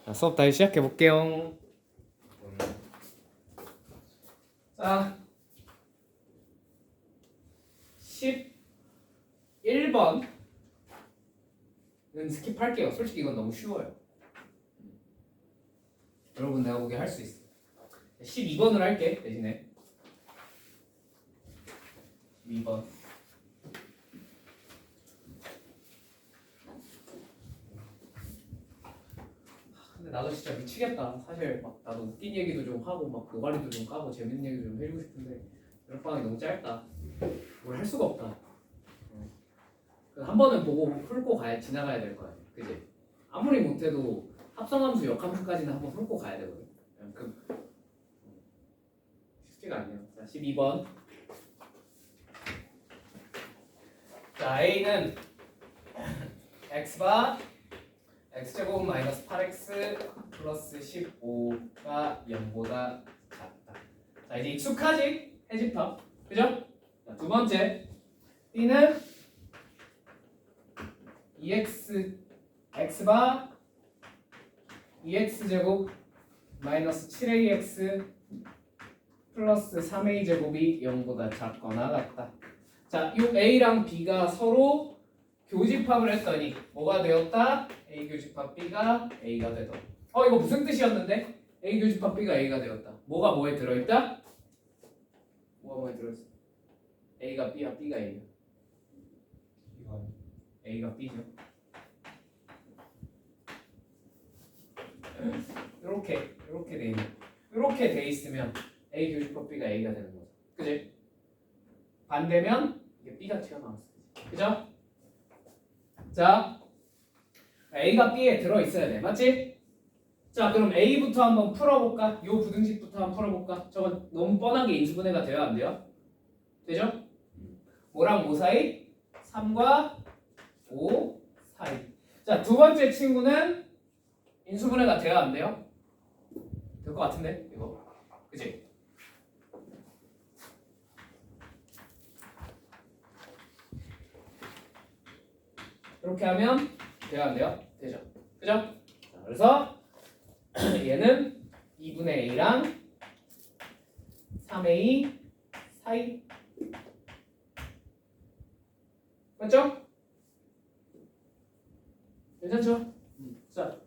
자, 수업 다시 시작해 볼게요. 자, 11번은 스킵할게요. 솔직히 이건 너무 쉬워요. 여러분 내가 보기에 할 수 있어. 12번을 할게 대신에. 12번. 근데 나도 진짜 미치겠다. 사실 막 나도 웃긴 얘기도 좀 하고 막 노가리도 좀 까고 재밌는 얘기도 좀 해주고 싶은데 여름 방학이 너무 짧다. 뭘 할 수가 없다. 한 번은 보고 훑고 가야 지나가야 될 거야. 그지? 아무리 못해도 합성함수, 역함수까지는 한번 훑고 가야 되거든. 쉽지가 않네요. 자, 12번. 자, A는 x바 x제곱 마이너스 8x 플러스 15가 0보다 작다. 자, 이제 익숙하지? 해집합. 그죠? 자, 두 번째. B는 2x x바 2x제곱 마이너스 7ax 플러스 3a 제곱이 0보다 작거나 같다. 자, 이 a랑 b가 서로 교집합을 했더니 뭐가 되었다? a 교집합 b가 a가 되더. 이거 무슨 뜻이었는데? a 교집합 b가 a가 되었다. 뭐가 뭐에 들어있다? 뭐가 뭐에 들어있어? a가 b야, b가 a야. a가 b죠. 이렇게 돼 있는. 이렇게 돼 있으면 a 교집합 b가 a가 되는 거죠. 그지? 반대면 이게 b가 튀어나왔어. 그죠? 자, a가 b에 들어 있어야 돼. 맞지? 자, 그럼 a부터 한번 풀어볼까? 요 부등식부터 한번 풀어볼까? 저건 너무 뻔하게 인수분해가 돼요, 안 돼요? 되죠? 뭐랑 뭐 사이? 3과 5 사이. 자, 두 번째 친구는 인수분해가 돼야 안 돼요? 될 것 같은데 이거, 그치? 이렇게 하면 돼야 안 돼요? 되죠? 그죠? 자, 그래서 얘는 2분의 a랑 3a 사이. 맞죠? 괜찮죠? 자,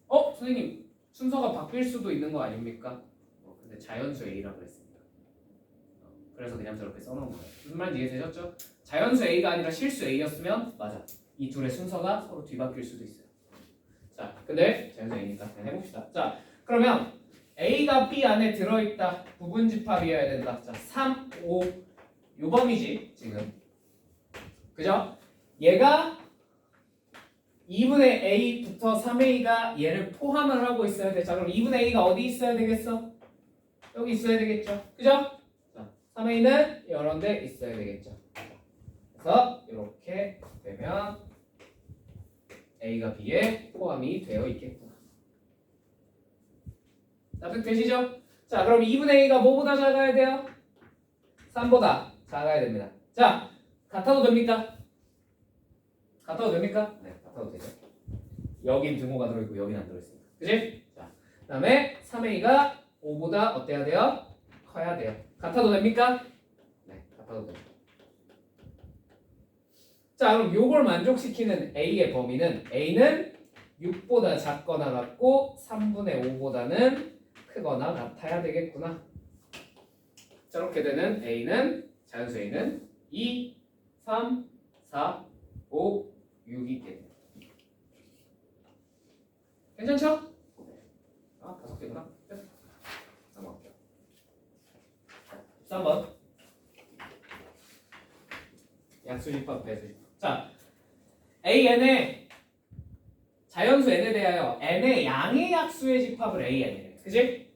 선생님 순서가 바뀔 수도 있는 거 아닙니까? 근데 자연수 a라고 했습니다. 그래서 그냥 저렇게 써놓은 거예요. 무슨 말인지 이해되셨죠? 자연수 a가 아니라 실수 a였으면 맞아. 이 둘의 순서가 서로 뒤바뀔 수도 있어요. 자, 근데 자연수 a니까 그냥 해봅시다. 자, 그러면 a가 b 안에 들어있다. 부분집합이어야 된다. 자, 3, 5 요 범위지 지금. 그죠? 얘가 2분의 a부터 3a가 얘를 포함을 하고 있어야 돼. 자, 그럼 2분의 a가 어디 있어야 되겠어? 여기 있어야 되겠죠. 그죠? 자, 3a는 이런 데 있어야 되겠죠. 그래서 이렇게 되면 a가 b에 포함이 되어 있겠구나. 납득되시죠? 자, 그럼 2분의 a가 뭐보다 작아야 돼요? 3보다 작아야 됩니다. 자, 같아도 됩니까? 같아도 됩니까? 네, 같아도 되죠. 여긴 등호가 들어있고 여긴 안 들어있습니다. 그치? 자, 그 다음에 3a가 5보다 어때야 돼요? 커야 돼요. 같아도 됩니까? 네, 같아도 돼요. 자, 그럼 요걸 만족시키는 a의 범위는 a는 6보다 작거나 같고 3분의 5보다는 크거나 같아야 되겠구나. 저렇게 되는 a는 자연수 a는 2, 3, 4, 5, 6이 되네요. 괜찮죠? 아, 5개구나. 넘어갈게요. 13번. 약수집합, 배수집합. 자, AN의 자연수 N에 대하여 N의 양의 약수의 집합을 AN이래. 그치?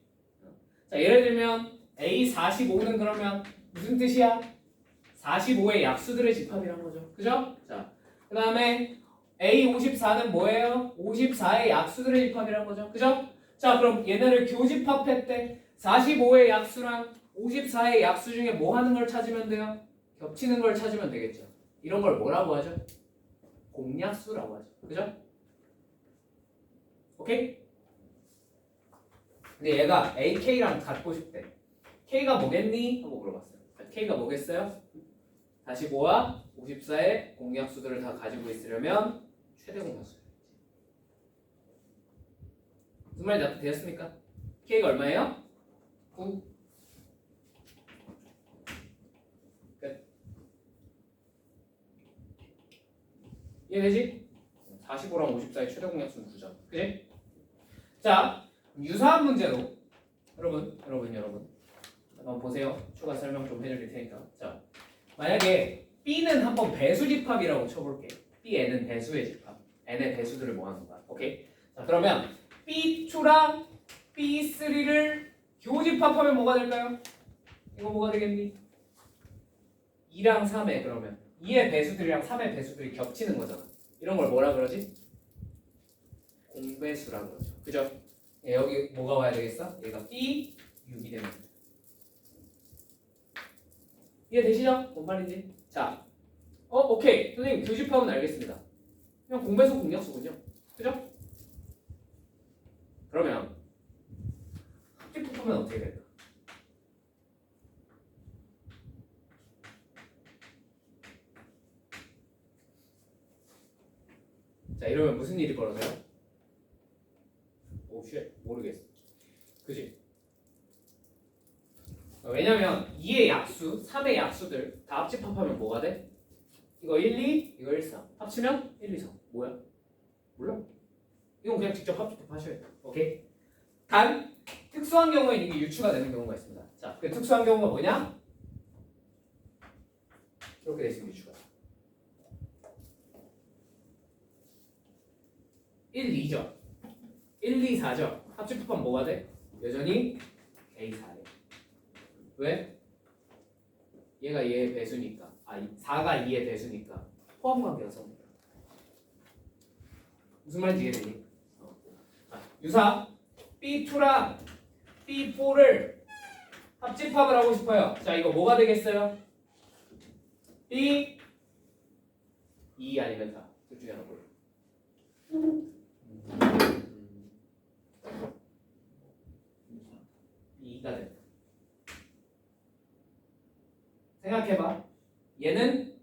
자, 예를 들면 A45는 그러면 무슨 뜻이야? 45의 약수들의 집합이란 거죠. 그죠? 자, 그 다음에 A54는 뭐예요? 54의 약수들의 집합이란 거죠. 그죠? 자, 그럼 얘네를 교집합했대. 45의 약수랑 54의 약수 중에 뭐 하는 걸 찾으면 돼요? 겹치는 걸 찾으면 되겠죠. 이런 걸 뭐라고 하죠? 공약수라고 하죠. 그죠? 오케이? 근데 얘가 AK랑 같고 싶대. K가 뭐겠니? 하고 물어봤어요. K가 뭐겠어요? 45와 54의 공약수들을 다 가지고 있으려면 최대 공약수. 무슨 말인지 되었습니까? K가 얼마예요? 9. 끝. 이해되지? 45랑 54의 최대 공약수는 9점. 그치? 자, 유사한 문제로 여러분 한번 보세요. 추가 설명 좀 해드릴 테니까. 자, 만약에 B는 한번 배수 집합이라고 쳐볼게. Bn은 배수의 집합. n의 배수들을 모아놓은 거야. 오케이? 자, 그러면 B2랑 B3를 교집합하면 뭐가 될까요? 이거 뭐가 되겠니? 2랑 3에 그러면 2의 배수들이랑 3의 배수들이 겹치는 거잖아. 이런 걸 뭐라 그러지? 공배수라고 그러죠. 그죠? 여기 뭐가 와야 되겠어? 얘가 B6이 되면 돼. 이해되시죠? 뭔 말인지? 자, 오케이. 선생님 교집합은 알겠습니다. 그냥 공배수 공약수군요. 그죠? 그러면 합집합하면 어떻게 될까? 자, 이러면 무슨 일이 벌어져요? 오, 쉣. 모르겠어. 그지? 왜냐면 2의 약수, 3의 약수들 다 합집합하면 뭐가 돼? 이거 1, 2, 이거 1, 3 합치면 1, 2, 3 뭐야? 몰라? 이건 그냥 직접 합집합하셔야 돼요. 오케이? 단 특수한 경우에 이게 유추가 되는 경우가 있습니다. 자, 그 특수한 경우가 뭐냐? 이렇게 돼 있으면 유추가 1, 2죠. 1, 2, 4죠. 합집합하면 뭐가 돼? 여전히 A4래. 왜? 얘가 얘의 배수니까. 4가 2의 배수니까 포함관계가 섭니다. 무슨 말인지 이해되니? 유사 B2랑 B4를 합집합을 하고 싶어요. 자, 이거 뭐가 되겠어요? B 2 아니면 4. 둘 중에 하나 골라. 2가 된다. 생각해봐. 얘는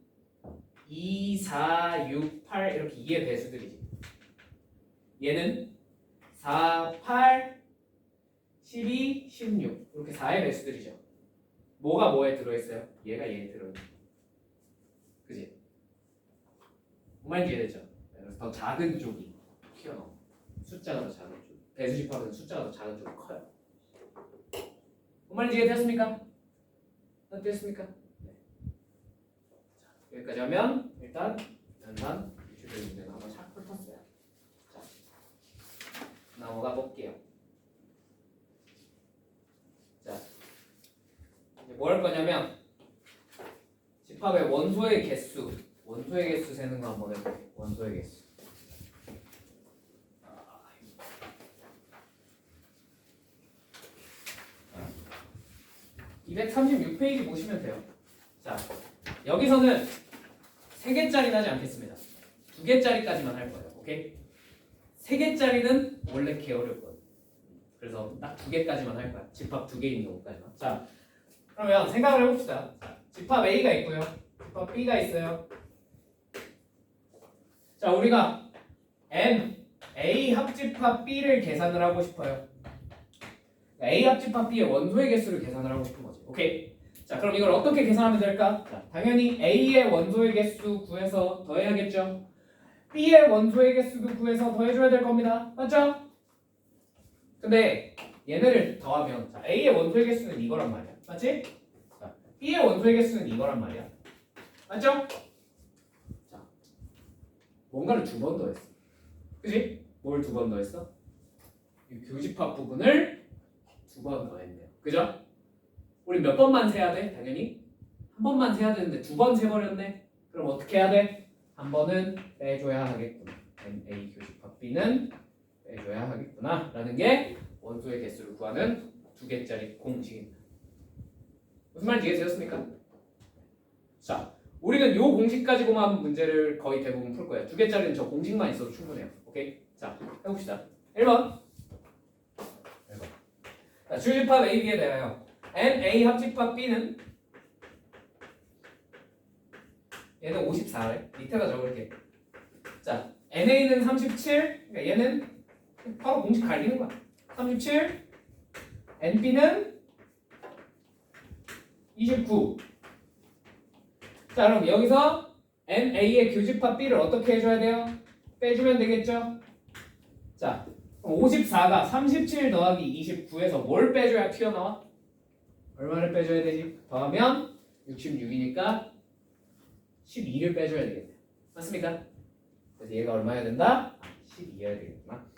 2, 4, 6, 8 이렇게 2의 배수들이지. 얘는 4, 8, 12, 16 이렇게 4의 배수들이죠. 뭐가 뭐에 들어있어요? 얘가 얘에 들어있는. 그지? 그 말인지 이해되죠? 그래서 더 작은 쪽이 튀어나와. 숫자가 더 작은 쪽. 배수 집합은 숫자가 더 작은 쪽이 커요. 그 말인지 이해됐습니까? 됐습니까? 여기까지 하면 일단 연산 유추된 문제는 한번 샥 훑었어요. 자, 넘어가 볼게요. 자, 이제 뭐 할 거냐면 집합의 원소의 개수 세는 거 한번 해볼게요. 원소의 개수. 236페이지 보시면 돼요. 자, 여기서는 3개짜리는 하지 않겠습니다. 2개짜리까지만 할 거예요. 오케이? 3개짜리는 원래 개 어렵거든. 그래서 딱 2개까지만 할 거야. 집합 2개인 경우까지만. 자, 그러면 생각을 해봅시다. 자, 집합 A가 있고요. 집합 B가 있어요. 자, 우리가 A 합집합 B를 계산을 하고 싶어요. A 합집합 B의 원소의 개수를 계산을 하고 싶은 거지. 오케이? 자, 그럼 이걸 어떻게 계산하면 될까? 자, 당연히 A의 원소의 개수 구해서 더해야겠죠. B의 원소의 개수도 구해서 더해줘야 될 겁니다. 맞죠? 근데 얘네를 더하면 자, A의 원소의 개수는 이거란 말이야. 맞지? 자, B의 원소의 개수는 이거란 말이야. 맞죠? 자, 뭔가를 2번 더했어. 그치? 뭘 2번 더했어? 이 교집합 부분을 2번 더했네요. 그죠? 우리 몇 번만 세야 돼? 당연히 한 번만 세야 되는데 2번 세버렸네. 그럼 어떻게 해야 돼? 한 번은 빼줘야 하겠구나. A 교집합 B는 빼줘야 하겠구나 라는 게 원소의 개수를 구하는 2개짜리 공식입니다. 무슨 말인지 이해되셨습니까? 자, 우리는 요 공식 가지고만 문제를 거의 대부분 풀 거예요. 2개짜리는 저 공식만 있어도 충분해요. 오케이? 자, 해봅시다. 1번 자, 주집합 A, B에 대하여 NA 합집합 B는 얘는 54래. 밑에다 적을게. 자, NA는 37. 그러니까 얘는 바로 공식 갈리는 거야. 37. NB는 29. 자, 그럼 여기서 NA의 교집합 B를 어떻게 해줘야 돼요? 빼주면 되겠죠? 자, 그럼 54가 37 더하기 29에서 뭘 빼줘야 튀어나와? 얼마를 빼줘야 되지? 더하면 66이니까 12를 빼줘야 되겠네. 맞습니까? 그래서 얘가 얼마여야 된다? 12여야 되겠구나.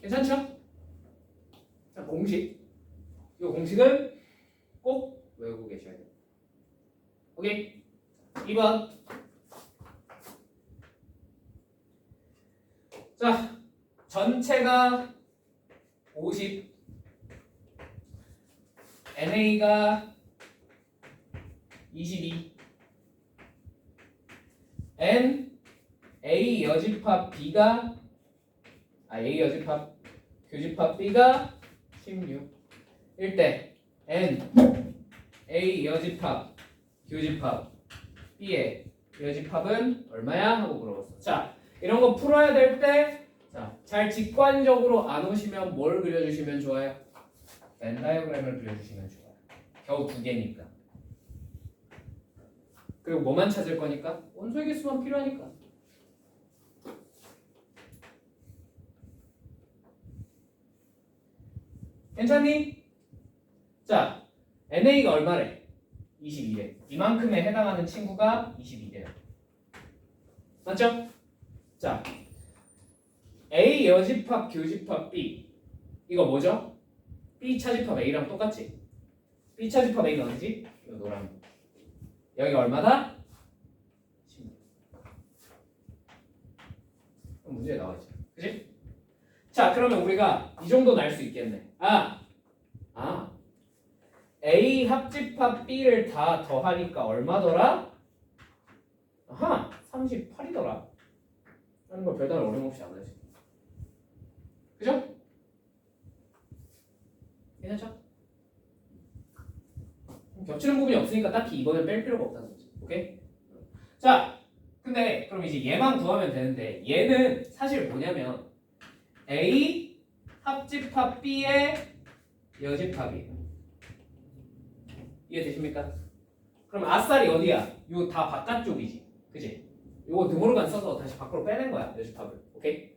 괜찮죠? 자, 공식. 이 공식은 꼭 외우고 계셔야 돼요. 오케이? 2번. 자, 전체가 50, NA가 22, A 여집합 B가 A 여집합 교집합 B가 16. 일 때 A 여집합 교집합 B의 여집합은 얼마야? 하고 물어봤어. 자, 이런 거 풀어야 될 때, 자, 잘 직관적으로 안 오시면 뭘 그려주시면 좋아요? 벤 다이어그램을 그려주시면 좋아요. 겨우 2개니까. 그리고 뭐만 찾을 거니까? 원소의 개수만 필요하니까. 괜찮니? 자, NA가 얼마래? 22래. 이만큼에 해당하는 친구가 22래요. 맞죠? 자, A 여집합 교집합 B 이거 뭐죠? B 차집합 A랑 똑같지? B 차집합 A는 어디지? 이거 노란 거. 여기가 얼마다? 16. 그럼 문제에 나와있죠. 그치? 자, 그러면 우리가 이 정도는 알 수 있겠네. A 합집합 B를 다 더하니까 얼마더라? 38이더라. 하는 걸 별다른 어려움 없이 안 하지. 그죠? 괜찮죠? 겹치는 부분이 없으니까 딱히 이거는 뺄 필요가 없다는 거지. 오케이? 자, 근데 그럼 이제 얘만 구하면 되는데 얘는 사실 뭐냐면 A 합집합 B의 여집합이에요. 이해되십니까? 그럼 아싸리 어디야? 요 다 바깥쪽이지. 그지? 요거 드모르간 써서 다시 밖으로 빼낸 거야. 여집합을. 오케이?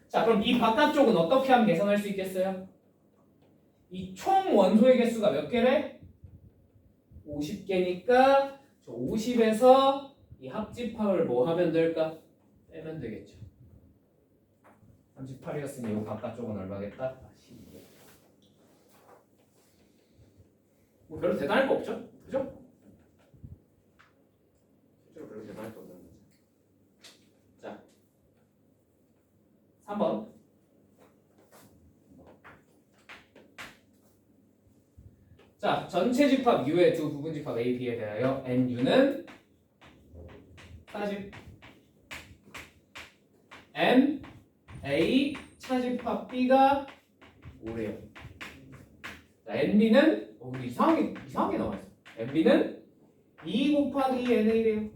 자, 그럼 이 바깥쪽은 어떻게 하면 계산할 수 있겠어요? 이 총 원소의 개수가 몇 개래? 50개니까 저 50에서 이 합집합을 뭐 하면 될까? 빼면 되겠죠. 38이었으니 이 바깥쪽은 얼마겠다? 12. 뭐 별로 대단할 거 없죠? 그죠? 실제로 별로 대단할 거 없는 거죠. 자, 3번. 자, 전체 집합 U의 두 부분 집합 A, B에 대하여 NU는 40 M, A 차집합 B가 5래요. 자, NB는 이상하게 나와있어. NB는 2 곱하기 NA래요.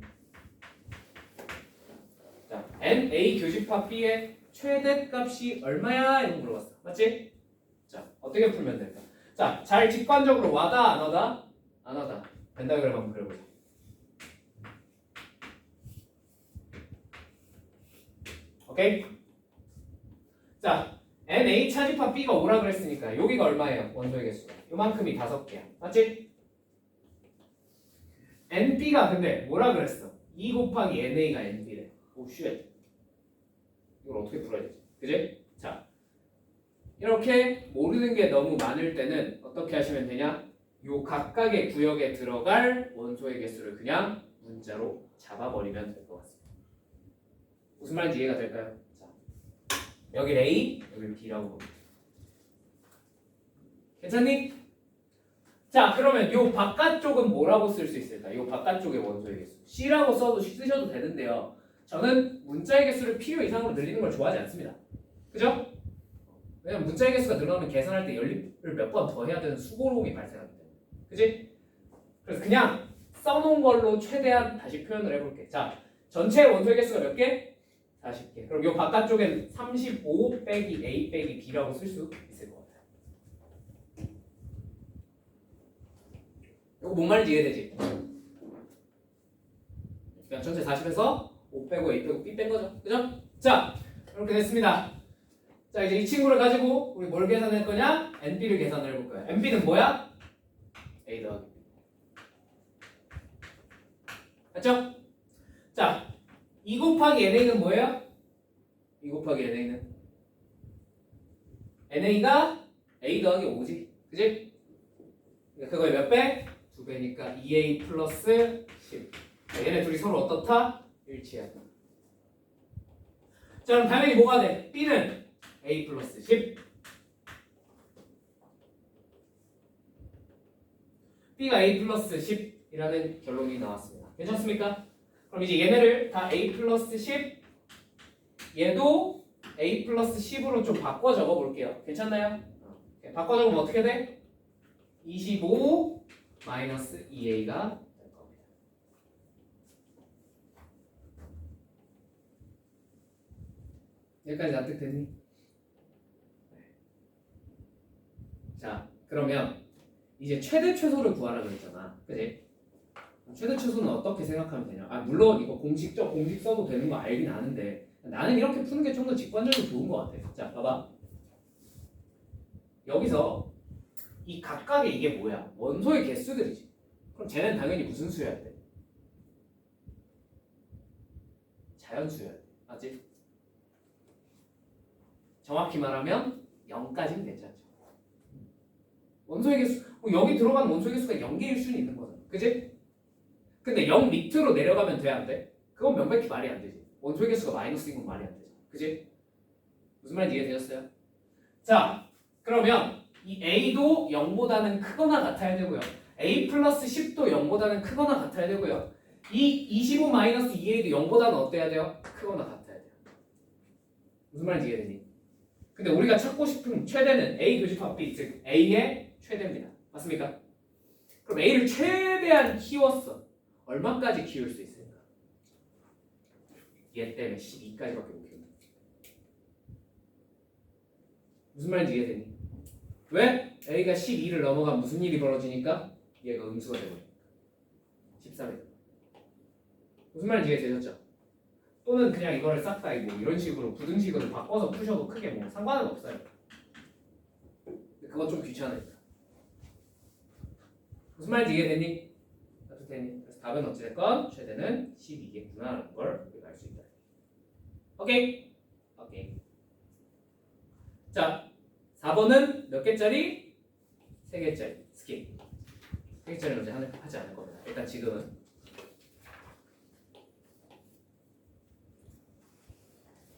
자, NA 교집합 B의 최대값이 얼마야? 이거 물어봤어. 맞지? 자, 어떻게 풀면 될까? 자, 잘 직관적으로 와다 안 와다? 안 와다. 벤다그램 한번 그려보자. 오케이? 자, NA 차집합 B가 5라 그랬으니까 여기가 얼마예요? 원소의 개수가. 요만큼이 5개야. 맞지? NB가 근데 뭐라 그랬어? 2 곱하기 NA가 NB래. 오, 쉣. 이걸 어떻게 풀어야 되지? 그지? 자, 이렇게 모르는 게 너무 많을 때는 어떻게 하시면 되냐? 요 각각의 구역에 들어갈 원소의 개수를 그냥 문자로 잡아버리면 될 것 같습니다. 무슨 말인지 이해가 될까요? 자, 여기 A, 여기 B라고 봅니다. 괜찮니? 자, 그러면 요 바깥쪽은 뭐라고 쓸 수 있을까? 요 바깥쪽의 원소의 개수 C라고 쓰셔도 되는데요. 저는 문자의 개수를 필요 이상으로 늘리는 걸 좋아하지 않습니다. 그죠? 왜냐면 문자의 개수가 늘어나면 계산할 때 연립을 몇 번 더 해야 되는 수고로움이 발생하기 때문에. 그지? 그래서 그냥 써놓은 걸로 최대한 다시 표현을 해볼게. 자, 전체 원소의 개수가 몇 개? 40개. 그럼 요 바깥쪽엔 35 빼기 A 빼기 B라고 쓸 수 있을 것 같아요. 이거 뭔 말인지 이해되지? 그냥 전체 40에서 5 빼고 A 빼고 B 뺀 거죠. 그죠? 자, 이렇게 됐습니다. 자, 이제 이 친구를 가지고 우리 뭘 계산할 거냐? NB를 계산을 해볼 거야. NB는 뭐야? A 더하기 B. 맞죠? 자, 2 곱하기 NA는 뭐예요? 2 곱하기 NA는 NA가 A 더하기 5지. 그지? 그거에 몇 배? 2배니까 2A 플러스 10. 자, 얘네 둘이 서로 어떻다? 일치하다. 자, 그럼 당연히 뭐가 돼? B는 A 플러스 10. B가 A 플러스 10이라는 결론이 나왔습니다. 괜찮습니까? 그럼 이제 얘네를 다 A 플러스 10, 얘도 A 플러스 10으로 좀 바꿔 적어 볼게요. 괜찮나요? 바꿔 적으면 어떻게 돼? 25 마이너스 2A가 될 겁니다. 여기까지 납득되니? 자, 그러면 이제 최대 최소를 구하라 그랬잖아. 그지? 최대 최소는 어떻게 생각하면 되냐? 아, 물론 이거 공식 써도 되는 거 알긴 아는데 나는 이렇게 푸는 게 좀 더 직관적으로 좋은 것 같아. 자, 봐봐. 여기서 이 각각의 이게 뭐야? 원소의 개수들이지. 그럼 쟤는 당연히 무슨 수여야 돼? 자연수여야 돼. 맞지? 정확히 말하면 0까지는 괜찮죠. 원소의 개수, 여기 들어간 원소의 개수가 0개일 수는 있는 거잖아. 그지? 근데 0 밑으로 내려가면 돼, 안 돼? 그건 명백히 말이 안 되지. 원소의 개수가 마이너스인 건 말이 안 되죠. 그지? 무슨 말인지 이해되셨어요? 자, 그러면 이 A도 0보다는 크거나 같아야 되고요. A 플러스 10도 0보다는 크거나 같아야 되고요. 이 25 마이너스 2A도 0보다는 어때야 돼요? 크거나 같아야 돼요. 무슨 말인지 이해되니? 근데 우리가 찾고 싶은 최대는 A 교집합 B, 즉 A의 최대입니다. 맞습니까? 그럼 A를 최대한 키웠어. 얼마까지 키울 수 있을까? 얘 때문에 12까지밖에 못 키운다. 무슨 말인지 이해되니? 왜? A가 12를 넘어가면 무슨 일이 벌어지니까? 얘가 음수가 되버리니까 13이. 무슨 말인지 이해되셨죠? 또는 그냥 이거를 싹 다 뭐 이런 식으로 부등식으로 바꿔서 푸셔도 크게 뭐 상관은 없어요. 근데 그건 좀 귀찮으니까. 무슨 말인지 이해되니? 되니? 그래서 답은 어찌됐건 최대는 12겠구나라는 걸 우리가 알 수 있다. 오케이? 오케이. 자, 4번은 몇 개짜리? 3개짜리. 스킵. 3개짜리는 이제 하지 않을 겁니다. 일단 지금은.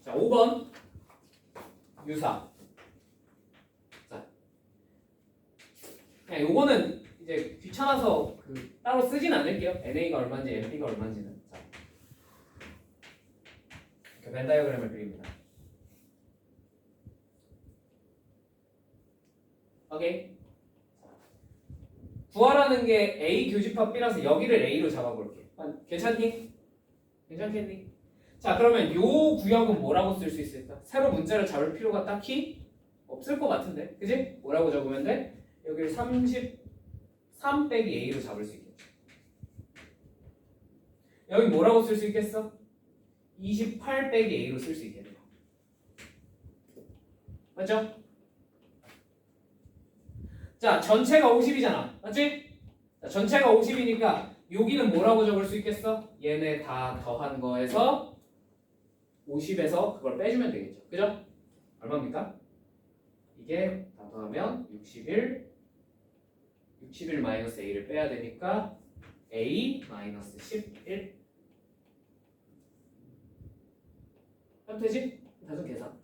자, 5번 유사. 자, 그냥 요거는 이제 귀찮아서 따로 쓰진 않을게요. NA가 얼마인지 NB가 얼마인지는. 자, 이렇게 벤 다이어그램을 그립니다. 오케이. 구하라는 게 A 교집합 B라서 여기를 A로 잡아볼게. 괜찮니? 괜찮겠니? 자, 그러면 요 구역은 뭐라고 쓸 수 있을까? 새로 문자를 잡을 필요가 딱히 없을 것 같은데, 그지? 뭐라고 적으면 돼? 여기를 33 빼기 A로 잡을 수 있겠죠. 여기 뭐라고 쓸 수 있겠어? 28 빼기 A로 쓸 수 있겠네요. 맞죠? 자, 전체가 50이잖아. 맞지? 자, 전체가 50이니까 여기는 뭐라고 적을 수 있겠어? 얘네 다 더한 거에서 50에서 그걸 빼주면 되겠죠. 그죠? 얼마입니까? 이게 다 더하면 61 마이너스 A를 빼야 되니까 A 마이너스 11 하면 되지? 단순 계산.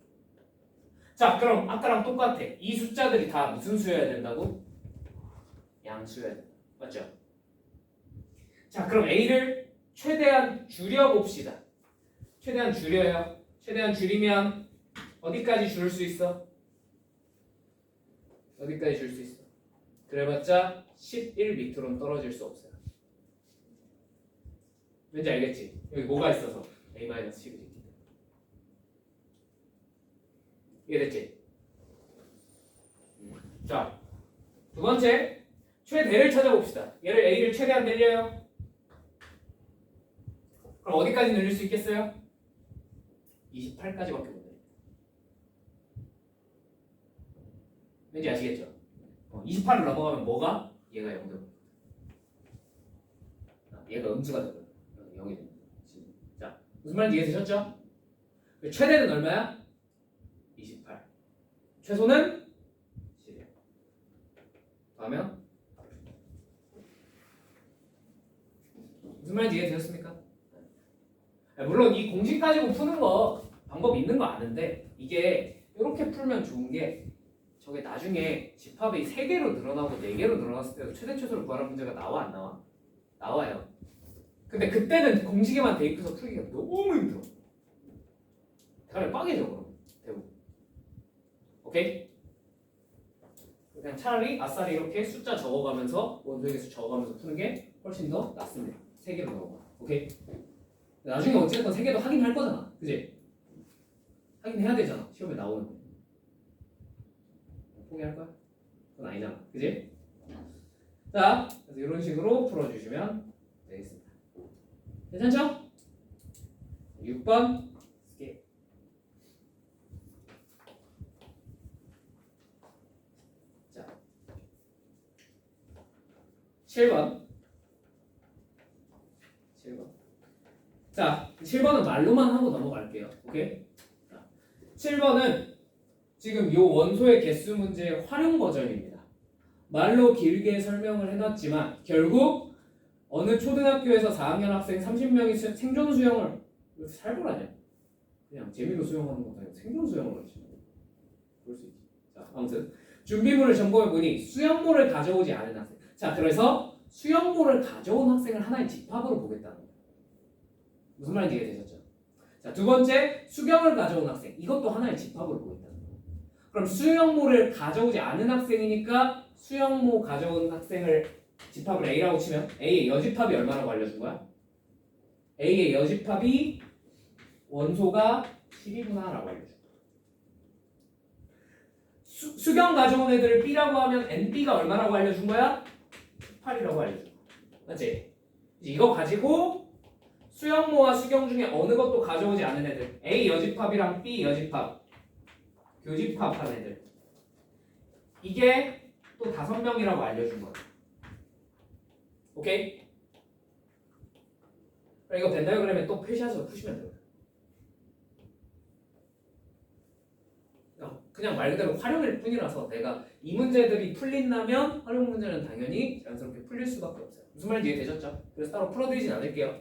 자, 그럼 아까랑 똑같아. 이 숫자들이 다 무슨 수여야 된다고? 양수여야 된다. 맞죠? 자, 그럼 A를 최대한 줄여봅시다. 최대한 줄여요. 최대한 줄이면 어디까지 줄일 수 있어? 어디까지 줄 수 있어? 그래봤자 11 밑으로는 떨어질 수 없어요. 왠지 알겠지? 여기 뭐가 있어서 a-10이 이해됐지? 자, 두 번째 최대를 찾아봅시다. 얘를 a를 최대한 늘려요. 그럼 어디까지 늘릴 수 있겠어요? 28까지밖에 못 늘려. 왠지 아시겠죠? 28을 넘어가면 뭐가? 얘가 0 되고 얘가 음수가 되고 0이 됩니다. 자, 무슨 말인지 이해되셨죠? 최대는 얼마야? 28. 최소는 10이야. 더하면 무슨 말인지 이해되셨습니까? 물론 이 공식 가지고 푸는 거 방법이 있는 거 아는데 이게 이렇게 풀면 좋은 게 저게 나중에 집합이 3개로 늘어나고 4개로 늘어났을 때도 최대 최소를 구하는 문제가 나와 안 나와? 나와요. 근데 그때는 공식에만 대입해서 풀기가 너무 힘들어. 대가리 빵해져 그럼 대부분. 오케이? 그냥 차라리 아싸리 이렇게 숫자 적어가면서 원소의 개수 적어가면서 푸는 게 훨씬 더 낫습니다. 3개로 넘어가. 오케이? 나중에 어쨌든 3개도 확인할 거잖아. 그지? 확인해야 되잖아. 시험에 나오는 거. 포기할 거야? 그건 아니잖아. 그지? 자, 그래서 이런 식으로 풀어주시면 되겠습니다. 괜찮죠? 6번 스케일. 자, 7번. 자, 7번은 말로만 하고 넘어갈게요. 오케이? 자, 7번은 지금 요 원소의 개수 문제의 활용 버전입니다. 말로 길게 설명을 해놨지만 결국 어느 초등학교에서 4학년 학생 30명이 생존 수영을 살벌하냐? 그냥 재미로 수영하는 것도 아니고 생존 수영을 하지. 볼 수 있지. 자, 아무튼 준비물을 점검해 보니 수영모를 가져오지 않은 학생. 자, 그래서 수영모를 가져온 학생을 하나의 집합으로 보겠다는 거예요. 무슨 말인지 이해되셨죠? 자, 두 번째 수경을 가져온 학생. 이것도 하나의 집합으로 보겠다는 거예요. 그럼 수영모를 가져오지 않은 학생이니까 수영모 가져온 학생을 집합을 A라고 치면 A의 여집합이 얼마라고 알려준 거야? A의 여집합이 원소가 10이구나 라고 알려준 거야. 수경 가져온 애들을 B라고 하면 NB가 얼마라고 알려준 거야? 8이라고 알려준 거야. 맞지? 이거 가지고 수영모와 수경 중에 어느 것도 가져오지 않은 애들 A 여집합이랑 B 여집합 교집합한 애들 이게 또 5명이라고 알려준 거야. 오케이? 이거 벤 다이어그램에 또 표시해서 푸시면 돼요. 그냥 말 그대로 활용일 뿐이라서 내가 이 문제들이 풀린다면 활용 문제는 당연히 자연스럽게 풀릴 수밖에 없어요. 무슨 말인지 이해되셨죠? 그래서 따로 풀어드리진 않을게요.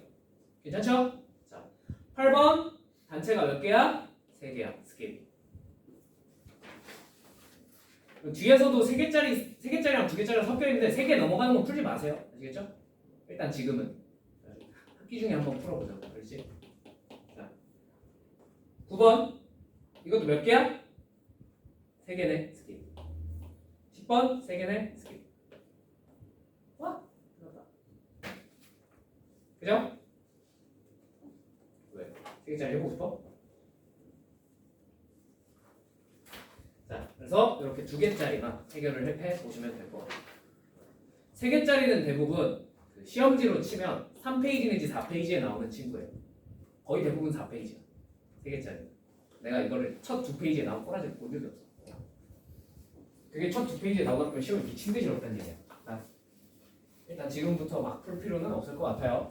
괜찮죠? 자, 8번 단체가 몇 개야? 3개야. 스킵. 뒤에서도 3개짜리랑 2개짜리가 섞여 있는데 3개 넘어가는 건 풀지 마세요. 아시겠죠? 일단 지금은 학기 중에 한번 풀어보자. 그렇지? 자, 9번 이것도 몇 개야? 3개네. 스킵. 10번 3개네. 스킵. 와? 그죠? 왜? 3개짜리 해보고 싶어? 자, 그래서 이렇게 2개짜리만 해결을 해보시면 될 것 같아요. 3개짜리는 대부분 그 시험지로 치면 3페이지 내지 4페이지에 나오는 친구예요. 거의 대부분 4페이지야. 3개짜리. 내가 이거를 첫 2페이지에 나온 꼬라지를 본 적이 없어. 그게 첫 2페이지에 나오면 시험이 미친 듯이 어렵다는 얘기야. 자, 일단 지금부터 막 풀 필요는 없을 것 같아요.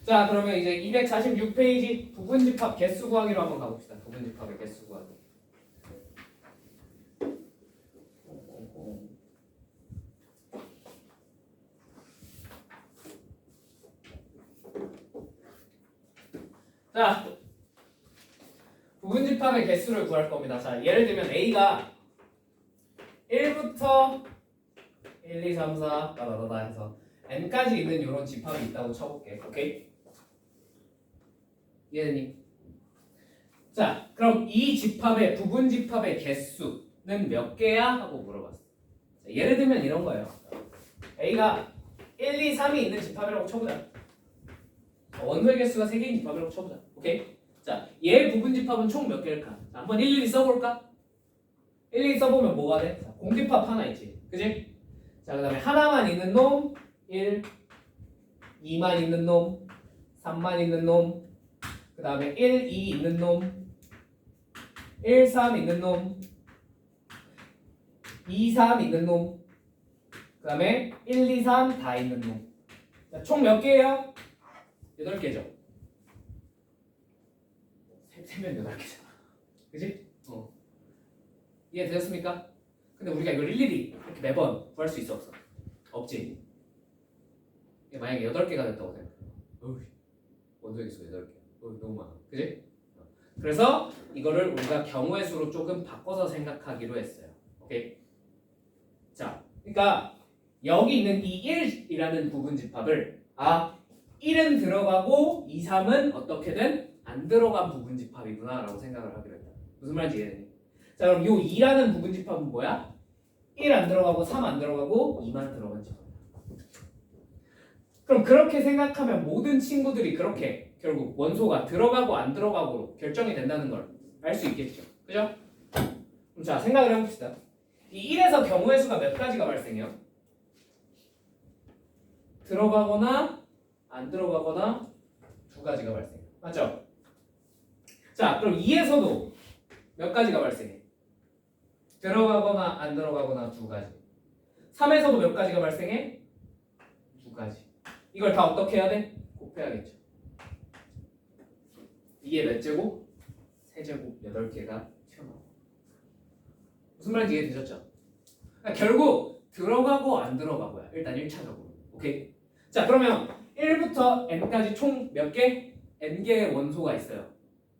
자, 그러면 이제 246페이지 부분집합 개수 구하기로 한번 가봅시다. 부분집합의 개수 구하기. 자, 부분집합의 개수를 구할 겁니다. 자, 예를 들면 A가 1부터 1, 2, 3, 4 다다다다 해서 n까지 있는 이런 집합이 있다고 쳐볼게. 오케이? 이해되니? 자, 그럼 이 집합의 부분집합의 개수 몇 개야? 하고 물어봤어. 자, 예를 들면 이런 거예요. A가 1, 2, 3이 있는 집합이라고 쳐보자. 원소의 개수가 3개인 집합이라고 쳐보자. 오케이? 자, 얘 부분 집합은 총 몇 개일까? 자, 한번 일일이 써볼까? 일일이 써보면 뭐가 돼? 자, 공집합 하나 있지. 그지? 자, 그 다음에 하나만 있는 놈 1, 2만 있는 놈, 3만 있는 놈, 그 다음에 1, 2 있는 놈, 1, 3 있는 놈, 2, 3 있는 놈, 그 다음에 1, 2, 3 다 있는 놈. 자, 총 몇 개예요? 8개죠. 세면 8개잖아. 그지? 이해되셨습니까? 근데 우리가 이걸 일일이 이렇게 매번 구할 수 있어 없어? 없지. 만약에 8개가 됐다고 생각해. 원소의 개수 8개. 너무 많아. 그지? 그래서 이거를 우리가 경우의 수로 조금 바꿔서 생각하기로 했어요. 오케이? 자, 그러니까 여기 있는 이 1이라는 부분 집합을 1은 들어가고 2, 3은 어떻게든 안 들어간 부분 집합이구나 라고 생각을 하기로 했다. 무슨 말인지 이해되니? 자, 그럼 이 2라는 부분 집합은 뭐야? 1 안 들어가고 3 안 들어가고 2만 들어간 집합. 그럼 그렇게 생각하면 모든 친구들이 그렇게 결국 원소가 들어가고 안 들어가고로 결정이 된다는 걸 알 수 있겠죠. 그죠? 그럼 자, 생각을 해봅시다. 이 1에서 경우의 수가 몇 가지가 발생해요? 들어가거나 안 들어가거나 2가지가 발생해요. 맞죠? 자, 그럼 2에서도 몇 가지가 발생해? 들어가거나 안 들어가거나 2가지. 3에서도 몇 가지가 발생해? 2가지. 이걸 다 어떻게 해야 돼? 곱해야겠죠. 이게 몇 제곱? 3제곱 8개가 튀어나와. 무슨 말인지 이해되셨죠? 그러니까 결국 들어가고 안 들어가고야. 일단 1차적으로. 오케이? 자, 그러면 1부터 n까지 총 몇 개? n개의 원소가 있어요.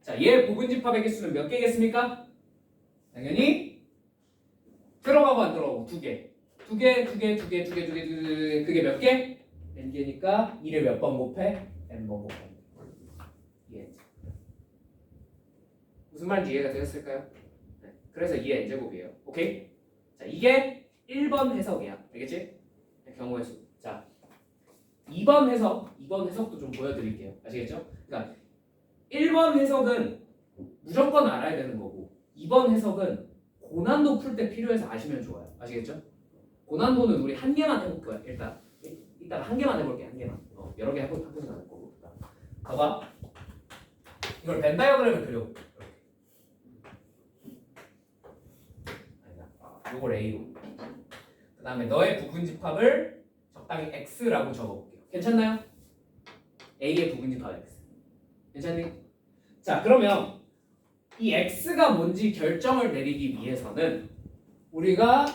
자, 얘 부분 집합의 개수는 몇 개겠습니까? 당연히 들어가고 안 들어가고 2개. 2개. 그게 몇 개? n개니까 2를 몇 번 곱해? n번 곱해. 이해했죠? 무슨 말인지 이해가 되었을까요? 네. 그래서 2의 n제곱이에요. 오케이? 자, 이게 1번 해석이야. 알겠지? 경우의 수. 자, 2번 해석도 좀 보여드릴게요. 아시겠죠? 그러니까 1번 해석은 무조건 알아야 되는 거고 2번 해석은 고난도 풀 때 필요해서 아시면 좋아요. 아시겠죠? 고난도는 우리 한 개만 해볼 거야. 일단 이따가 한 개만 해볼게. 한 개만. 여러 개 해보지 않을 거고. 봐봐. 이걸 벤 다이어그램을 그려볼게. 요걸 A로. 그 다음에 너의 부분 집합을 적당히 X라고 적어볼게요. 괜찮나요? A의 부분 집합 X. 괜찮니? 자, 그러면 이 X가 뭔지 결정을 내리기 위해서는 우리가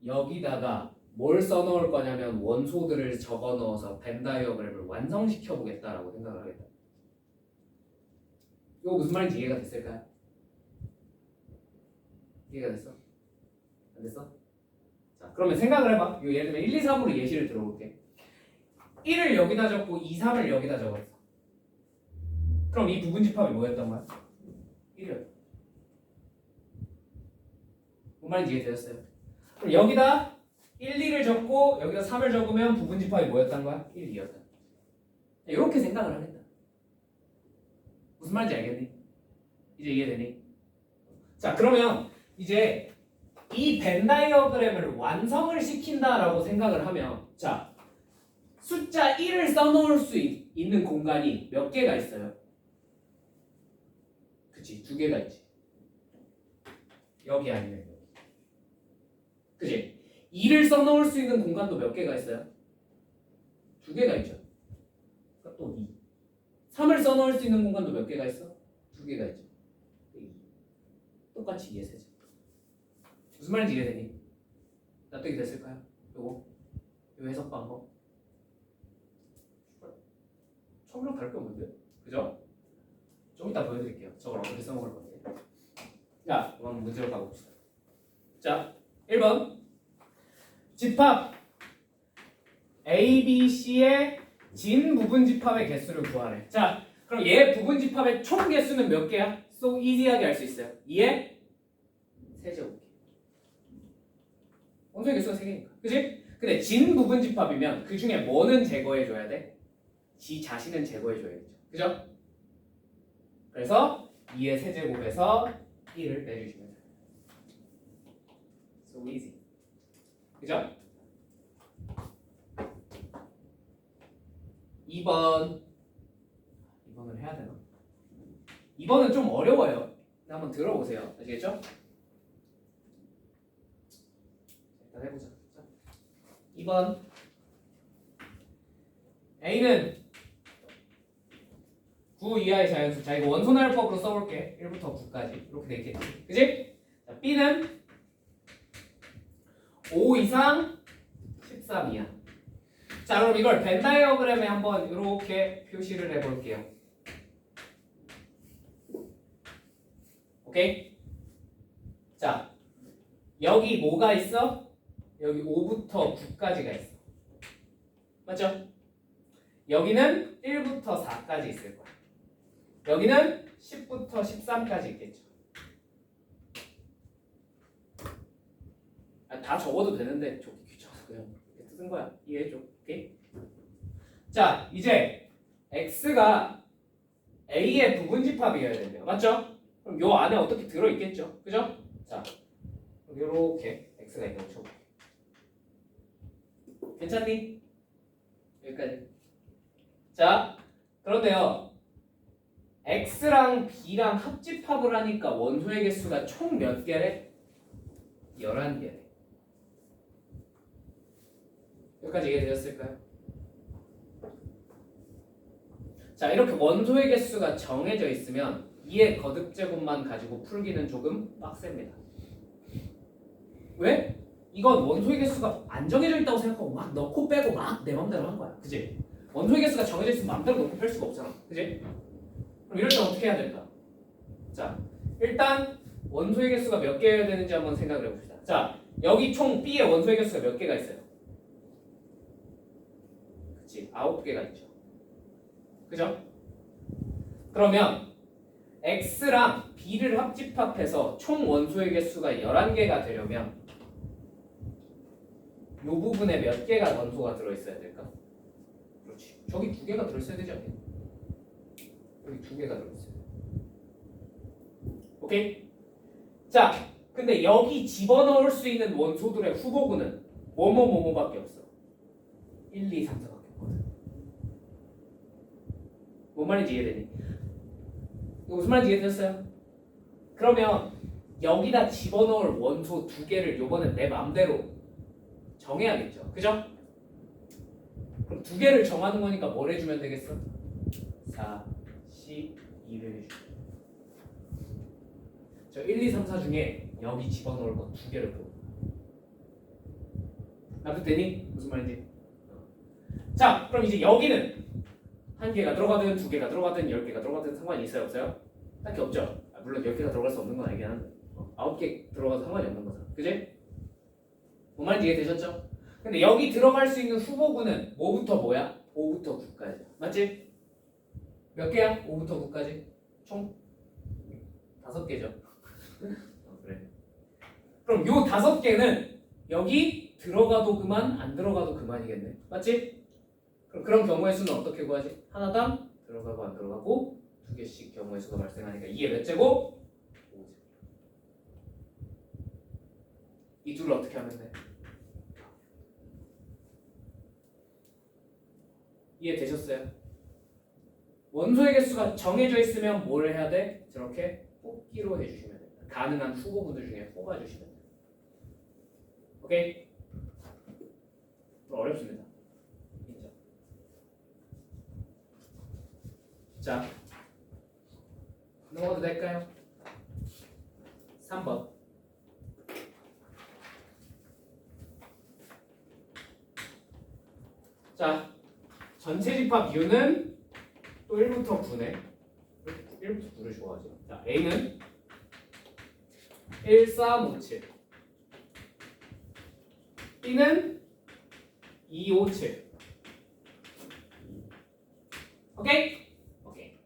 여기다가 뭘 써놓을 거냐면 원소들을 적어 넣어서 벤 다이어그램을 완성시켜 보겠다라고 생각을 하겠다. 이거 무슨 말인지 이해가 됐을까요? 이해가 됐어? 안 됐어? 자, 그러면 생각을 해봐. 이거 예를 들면 1, 2, 3으로 예시를 들어볼게. 1을 여기다 적고 2, 3을 여기다 적었어. 그럼 이 부분 집합이 뭐였던 거야? 1이었다. 뭔 말인지 이해되셨어요? 그럼 여기다 1, 2를 적고 여기다 3을 적으면 부분 집합이 뭐였던 거야? 1, 2였다. 이렇게 생각을 하겠다. 무슨 말인지 알겠니? 이제 이해되니? 자, 그러면 이제 이 벤 다이어그램을 완성을 시킨다라고 생각을 하면 자, 숫자 1을 써놓을 수 있는 공간이 몇 개가 있어요? 그치, 2개가 있지. 여기 아니면 여기. 그치? 2를 써놓을 수 있는 공간도 몇 개가 있어요? 2개가 있죠. 그러니까 또 2. 3을 써놓을 수 있는 공간도 몇 개가 있어? 2개가 있죠. 2. 똑같이 2의 세제. 무슨 말인지 이해되니? 납득이 됐을까요? 요거 해석 방법. 처음이랑 다를 게 없는데? 그죠? 좀 이따 보여드릴게요. 저걸 어떻게 써먹을 건지. 자, 그럼 문제로 가봅시다. 자, 1번 집합 A, B, C의 진 부분 집합의 개수를 구하래. 자, 그럼 얘 부분 집합의 총 개수는 몇 개야? So easy하게 알 수 있어요. 2의 세제곱. 원소의 개수가 3개니까. 그치? 근데 진 부분집합이면 그 중에 뭐는 제거해줘야 돼? 지 자신은 제거해줘야겠죠. 그죠? 그래서 2의 세제곱에서 1을 빼주시면 돼요. So easy. 그죠? 2번을 해야 되나? 2번은 좀 어려워요. 한번 들어보세요. 아시겠죠? 일단 해보자. 2번 A는 9 이하의 자연수. 자, 이거 원소날법으로 써볼게. 1부터 9까지 이렇게 돼 있겠지. 그지? 자, B는 5 이상 13 이하. 자, 그럼 이걸 벤 다이어그램에 한번 이렇게 표시를 해볼게요. 오케이? 자, 여기 뭐가 있어? 여기 5부터 9까지가 있어. 맞죠? 여기는 1부터 4까지 있을 거야. 여기는 10부터 13까지 있겠죠. 다 적어도 되는데 적기 귀찮아서 그냥 이렇게 쓰는 거야. 이해해줘. 오케이? 자, 이제 x가 a의 부분집합이어야 된대요. 맞죠? 그럼 요 안에 어떻게 들어있겠죠? 그죠? 자, 요렇게 x가 있다고 쳐볼게. 괜찮니? 여기까지. 자, 그런데요. x랑 b랑 합집합을 하니까 원소의 개수가 총 몇 개래? 11개래. 여기까지 이해되셨을까요? 자, 이렇게 원소의 개수가 정해져 있으면 2의 거듭제곱만 가지고 풀기는 조금 빡셉니다. 왜? 이건 원소의 개수가 안 정해져 있다고 생각하고 막 넣고 빼고 막 내 맘대로 한 거야. 그지? 원소의 개수가 정해져 있으면 맘대로 넣고 뺄 수가 없잖아. 그지? 그럼 이럴 때 어떻게 해야 될까? 자, 일단 원소의 개수가 몇 개여야 되는지 한번 생각을 해봅시다. 자, 여기 총 B의 원소의 개수가 몇 개가 있어요? 그치, 9개가 있죠. 그죠? 그러면 X랑 B를 합집합해서 총 원소의 개수가 11개가 되려면 이 부분에 몇 개가 원소가 들어있어야 될까? 그렇지. 저기 2개가 들어있어야 되지 않겠니? 여기 2개가 들어있어요. 오케이? 자, 근데 여기 집어넣을 수 있는 원소들의 후보군은 뭐뭐뭐뭐밖에 없어. 1, 2, 3, 4밖에 없거든. 뭔 말인지 이해되니? 이거 무슨 말인지 이해되셨어요? 그러면 여기다 집어넣을 원소 2개를 요번엔 내 맘대로 정해야겠죠. 그죠? 그럼 2개를 정하는 거니까 뭘 해주면 되겠어? 4, 12를 해주면 저 1, 2, 3, 4 중에 여기 집어넣을 거 2개를 줘. 납득되니? 무슨 말인지? 자, 그럼 이제 여기는 1개가 들어가든 2개가 들어가든 10개가 들어가든 상관이 있어요? 없어요? 딱히 없죠? 물론 10개가 들어갈 수 없는 건 알긴 한데 9개 들어가도 상관이 없는 거잖아. 그지? 뭔 말인지 이해되셨죠? 근데 여기 들어갈 수 있는 후보군은 뭐부터 뭐야? 5부터 9까지. 맞지? 몇 개야? 5부터 9까지? 총 5개죠. 그래. 그럼 요 5개는 여기 들어가도 그만, 안 들어가도 그만이겠네. 맞지? 그럼 그런 경우의 수는 어떻게 구하지? 하나당 들어가고 안 들어가고 2개씩 경우의 수가 발생하니까 2의 몇 제곱? 5제곱. 이 둘을 어떻게 하면 돼? 이해되셨어요? 원소의 개수가 정해져 있으면 뭘 해야 돼? 저렇게 뽑기로 해주시면 됩니다. 가능한 후보분들 중에 뽑아주시면 돼요. 오케이? 어렵습니다. 인정. 자, 넘어가도 될까요? 3번. 자, 전체 집합 U는 또 1부터 9네. 1부터 9를 좋아하죠. 자, A는 1, 3, 5, 7. B는 2, 5, 7. 오케이? 오케이.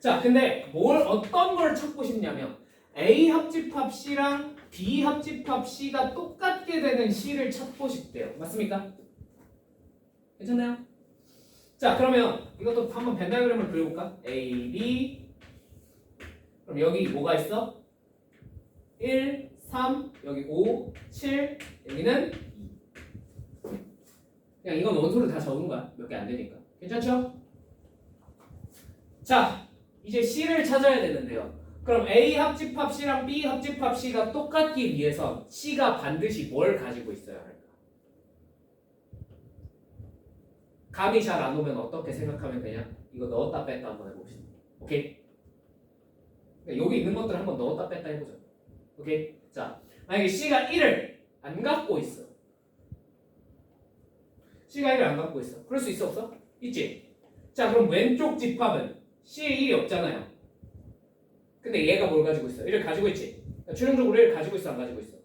자, 근데 어떤 걸 찾고 싶냐면 A 합집합 C랑 B 합집합 C가 똑같게 되는 C를 찾고 싶대요. 맞습니까? 괜찮나요? 자, 그러면 이것도 한번 벤 다이어그램을 그려볼까? A, B. 그럼 여기 뭐가 있어? 1, 3, 여기 5, 7, 여기는 2. 그냥 이건 원소를 다 적은 거야. 몇 개 안 되니까. 괜찮죠? 자, 이제 C를 찾아야 되는데요. 그럼 A 합집합 C랑 B 합집합 C가 똑같기 위해서 C가 반드시 뭘 가지고 있어야 할까? 감이 잘 안 오면 어떻게 생각하면 되냐? 이거 넣었다 뺐다 한번 해봅시다. 오케이? 여기 있는 것들 한번 넣었다 뺐다 해보자. 오케이? 자, 만약에 C가 1을 안 갖고 있어. C가 1을 안 갖고 있어. 그럴 수 있어 없어? 있지? 자, 그럼 왼쪽 집합은 C에 1이 없잖아요. 근데 얘가 뭘 가지고 있어? 1을 가지고 있지? 그러니까 최종적으로 1을 가지고 있어 안 가지고 있어?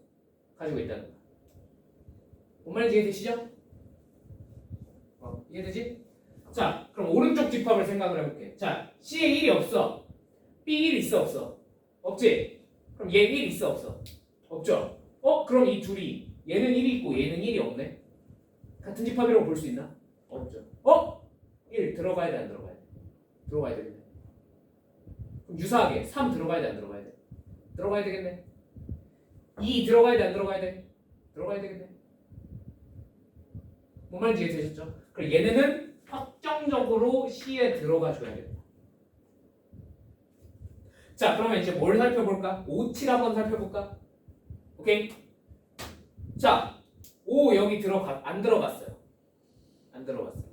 가지고 있다는 거야. 뭔 말인지 이해되시죠? 이해되지? 자, 그럼 오른쪽 집합을 생각을 해볼게. 자, C에 1이 없어. B 1 있어 없어? 없지? 그럼 얘 1 있어 없어? 없죠? 그럼 이 둘이 얘는 1이 있고 얘는 1이 없네? 같은 집합이라고 볼 수 있나? 없죠. 1 들어가야 돼 안 들어가야 돼? 들어가야 되겠네. 그럼 유사하게 3 들어가야 돼 안 들어가야 돼? 들어가야 되겠네. 2 들어가야 돼 안 들어가야 돼? 들어가야 되겠네. 뭔 말인지 이해되셨죠? 그럼 얘네는 확정적으로 C에 들어가 줘야겠다. 자, 그러면 이제 뭘 살펴볼까? 5, 7 한번 살펴볼까? 오케이? 자, 5 여기 안 들어갔어요. 안 들어갔어요.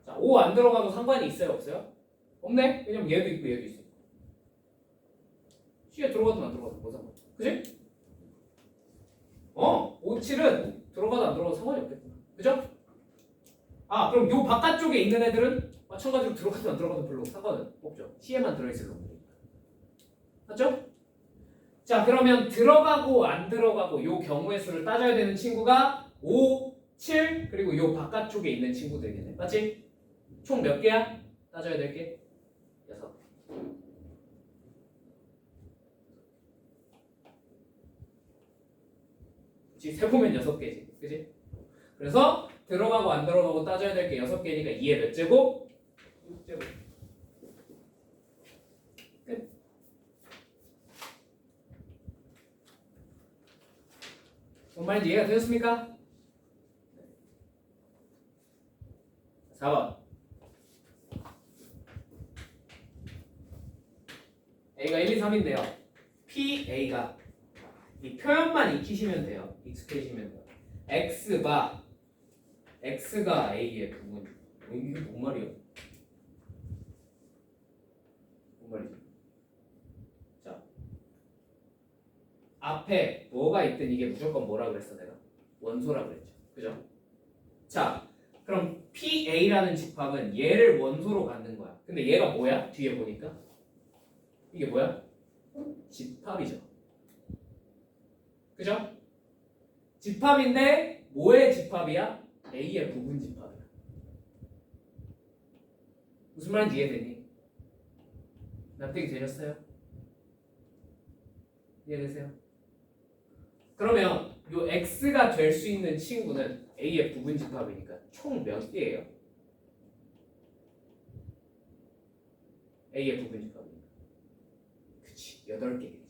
자, 5 안 들어가도 상관이 있어요 없어요? 없네? 왜냐면 얘도 있고 얘도 있어. C에 들어가든 안 들어가든 뭐 상관? 그지? 5, 7은 들어가도 안 들어가도 상관이 없겠다. 그죠? 그럼 요 바깥쪽에 있는 애들은 마찬가지로 들어가든 안 들어가도 별로 상관은 없죠. C에만 들어있을 놈들이니까. 맞죠? 자, 그러면 들어가고 안 들어가고 요 경우의 수를 따져야 되는 친구가 5, 7 그리고 요 바깥쪽에 있는 친구들이겠네. 맞지? 총 몇 개야? 따져야 될 게? 6. 그치? 세보면 6개지. 그치? 그래서 들어가고 안 들어가고 따져야 될 게 6개니까 2의 몇 제곱? 6제곱. 끝. 뭔 말인지 이해가 되셨습니까? 4번. A가 1, 2, 3인데요. PA가 이 표현만 익히시면 돼요. 익숙해지시면 돼요. X가 A의 부분. 이게 뭔 말이야? 뭔 말이지? 자, 앞에 뭐가 있든 이게 무조건 뭐라 그랬어 내가? 원소라 그랬죠. 그죠? 자, 그럼 PA라는 집합은 얘를 원소로 갖는 거야. 근데 얘가 뭐야? 뒤에 보니까 이게 뭐야? 집합이죠. 그죠? 집합인데 뭐의 집합이야? A의 부분 집합이야. 무슨 말인지 이해되니? 납득이 되셨어요? 이해되세요? 그러면 요 X가 될 수 있는 친구는 A의 부분 집합이니까 총 몇 개예요? A의 부분 집합이니까. 그치, 8개겠지.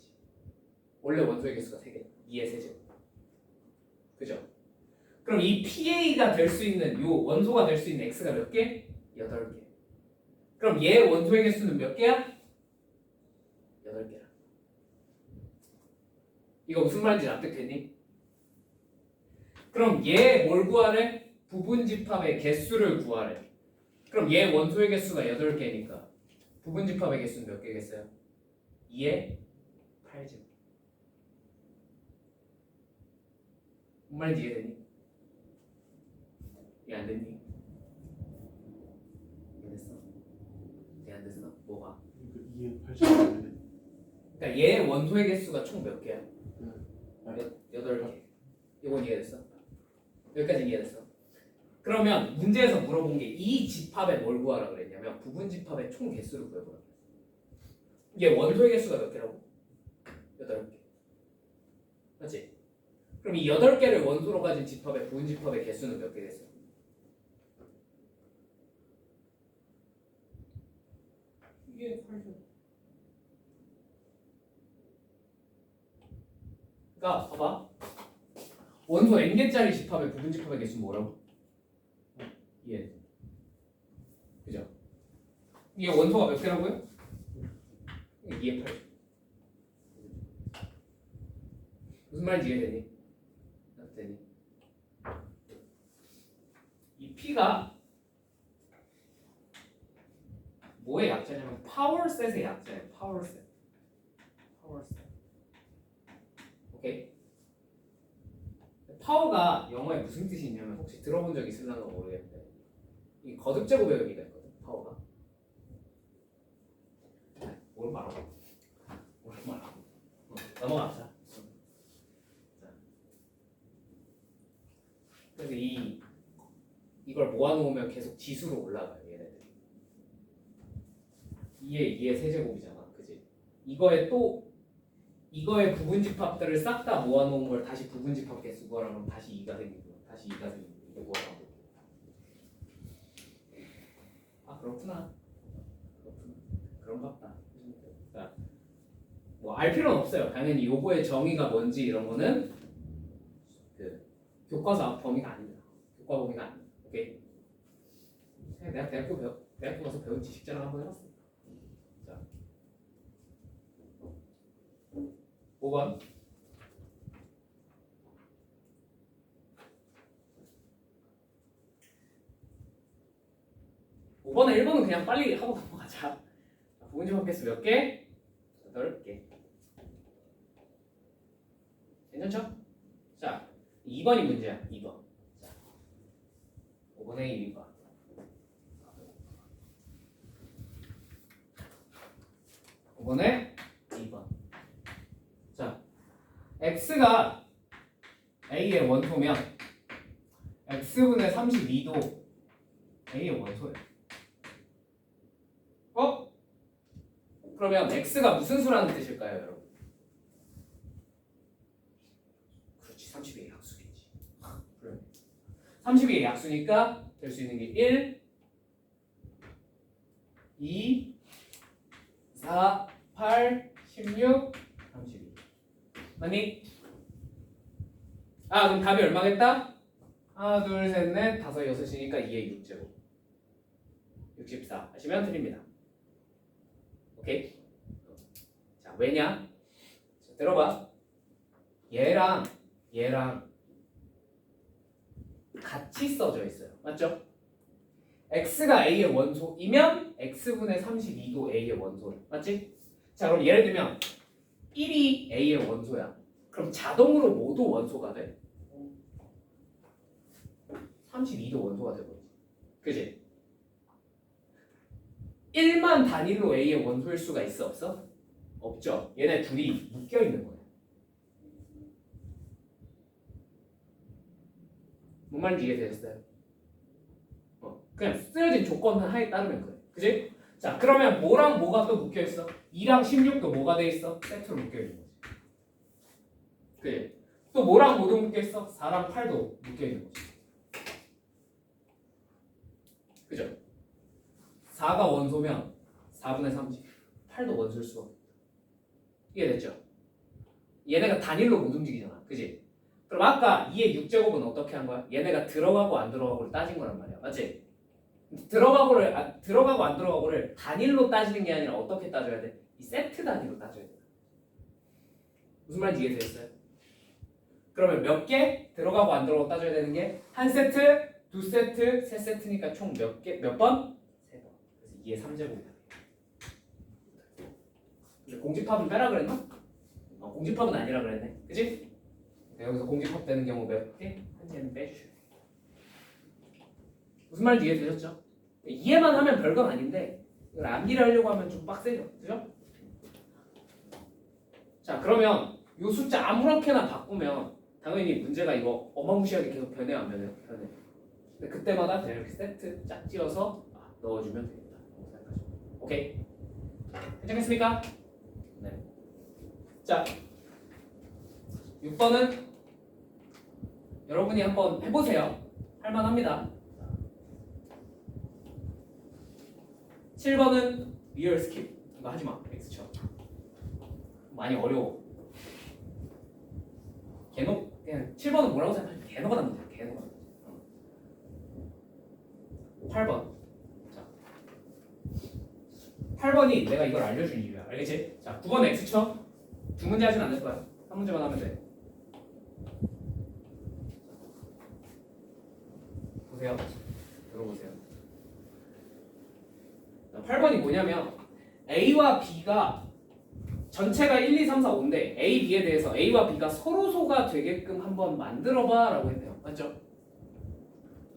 원래 원소의 개수가 3개. 2의 세제곱. 그죠? 그럼 이 PA가 될 수 있는 요 원소가 될 수 있는 X가 몇 개? 8개. 그럼 얘 원소의 개수는 몇 개야? 8개야. 이거 무슨 말인지 납득되니? 그럼 얘 뭘 구하래? 부분 집합의 개수를 구하래. 그럼 얘 원소의 개수가 8개니까 부분 집합의 개수는 몇 개겠어요? 2의 8제곱. 뭔 말인지 이해되니? 이해 안 되니? 이해됐어? 이해 안 됐어? 뭐가? 이게 80. 그러니까 얘 원소의 개수가 총 몇 개야? 8개. 이건 이해됐어? 여기까지 이해됐어? 그러면 문제에서 물어본 게 이 집합에 뭘 구하라 그랬냐면 부분 집합의 총 개수를 구해보라. 얘 원소의 개수가 몇 개라고? 8개. 맞지? 그럼 이 8개를 원소로 가진 집합의 부분 집합의 개수는 몇 개 됐어요? 이게 8죠. 그러니까 봐봐. 원소 n개짜리 집합의 부분 집합의 개수는 뭐라고? 2n. 그죠? 이게 원소가 몇 개라고요? 2의 8. 무슨 말인지 이해되니? 되니? 이 P가 뭐의 약자냐면 파워셋의 약자예요. 파워셋. 오케이? 파워가 영어에 무슨 뜻이 있냐면 혹시 들어본 적 있을랑가 모르겠는데 이 거듭 제곱의 의미가 있거든. 파워가. 뭘 말하고? 넘어갑시다. 그래서 이걸 모아놓으면 계속 지수로 올라가요. 얘네들이 2의 세제곱이잖아, 그지? 이거의 부분집합들을 싹 다 모아놓은 걸 다시 부분집합 개수 구하라면 다시 2가 생기고 다시 2가 생기고 이거 구하라고. 아 그렇구나. 그런가 보다. 그러니까 뭐 알 필요는 없어요. 당연히 요거의 정의가 뭔지 이런 거는 그 교과서 앞 범위가 아닙니다. 교과 범위가 아닙니다. 오케이. 내가 대학교 가서 배운 지식 자랑 한번 해봤습니다. 자, 5번. 5번에 1번은 그냥 빨리 하고 넘어가자. 부분집합 개수 몇 개? 8개. 괜찮죠? 자, 2번이 문제야. 2번. 자, 5번에 2번. 5번에 2번. 자, x가 a의 원소면 x분의 32도 a의 원소예요. 그러면 x가 무슨 수라는 뜻일까요, 여러분? 그렇지, 32의 약수겠지. 32의 약수니까 될 수 있는 게 1, 2, 4, 8, 16, 32. 맞니? 아, 그럼 답이 얼마겠다? 하나, 둘, 셋, 넷, 다섯, 여섯이니까 2의 6제곱. 64. 하시면 틀립니다. 오케이? 자, 왜냐? 자, 들어봐. 얘랑 같이 써져 있어요. 맞죠? x가 a의 원소이면 x분의 32도 a의 원소. 맞지? 자, 그럼 예를 들면 1이 a의 원소야. 그럼 자동으로 모두 원소가 돼. 32도 원소가 되거든. 그지? 1만 단일로 a의 원소일 수가 있어 없어? 없죠. 얘네 둘이 묶여 있는 거예요. 뭔 말인지 이해되셨어요? 그냥 쓰여진 조건 하에 따르면 그래. 그지? 자, 그러면 뭐랑 뭐가 또 묶여 있어? 2랑 16도 뭐가 돼 있어? 세트로 묶여 있는 거지. 그지? 또 뭐랑 뭐도 묶여 있어? 4랑 8도 묶여 있는 거지. 그죠? 4가 원소면 4분의 30, 8도 원소일 수가 없다. 이해됐죠? 얘네가 단일로 못 움직이잖아. 그지? 그럼 아까 2의 6제곱은 어떻게 한 거야? 얘네가 들어가고 안 들어가고를 따진 거란 말이야. 맞지? 들어가고 안 들어가고를 단일로 따지는 게 아니라 어떻게 따져야 돼? 이 세트 단위로 따져야 돼. 무슨 말인지 이해되셨어요? 그러면 몇 개? 들어가고 안 들어가고 따져야 되는 게 한 세트, 두 세트, 세 세트니까 총 몇 개? 몇 번? 세 번. 그래서 2의 3제곱이다. 공집합은 빼라 그랬나? 공집합은 아니라 그랬네. 그치? 여기서 공집합 되는 경우 몇 개? 한 개는 빼주셔야 돼. 무슨 말인지 이해되셨죠? 이해만 하면 별건 아닌데 이걸 암기를 하려고 하면 좀 빡세죠. 그죠? 자, 그러면 이 숫자 아무렇게나 바꾸면 당연히 문제가 이거 어마무시하게 계속 변해 안 변해? 변해. 근데 그때마다 그냥 이렇게 세트 짝 지어서 넣어주면 됩니다. 오케이? 괜찮겠습니까? 네. 자, 6번은 여러분이 한번 해보세요. 할만합니다. 7번은 리얼 스킵. 이거 하지마. X쳐. 많이 어려워. 그냥 7번은 뭐라고 생각하지? 개노가단 문제야. 개노가단 문제. 8번. 자, 8번이 내가 이걸 알려준 이유야. 알겠지? 자, 9번 X쳐. 두 문제 하진 않을 거야. 한 문제만 하면 돼. 보세요. 들어보세요. 8번이 뭐냐면 A와 B가 전체가 1, 2, 3, 4, 5인데 A, B에 대해서 A와 B가 서로소가 되게끔 한번 만들어봐 라고 했네요. 맞죠?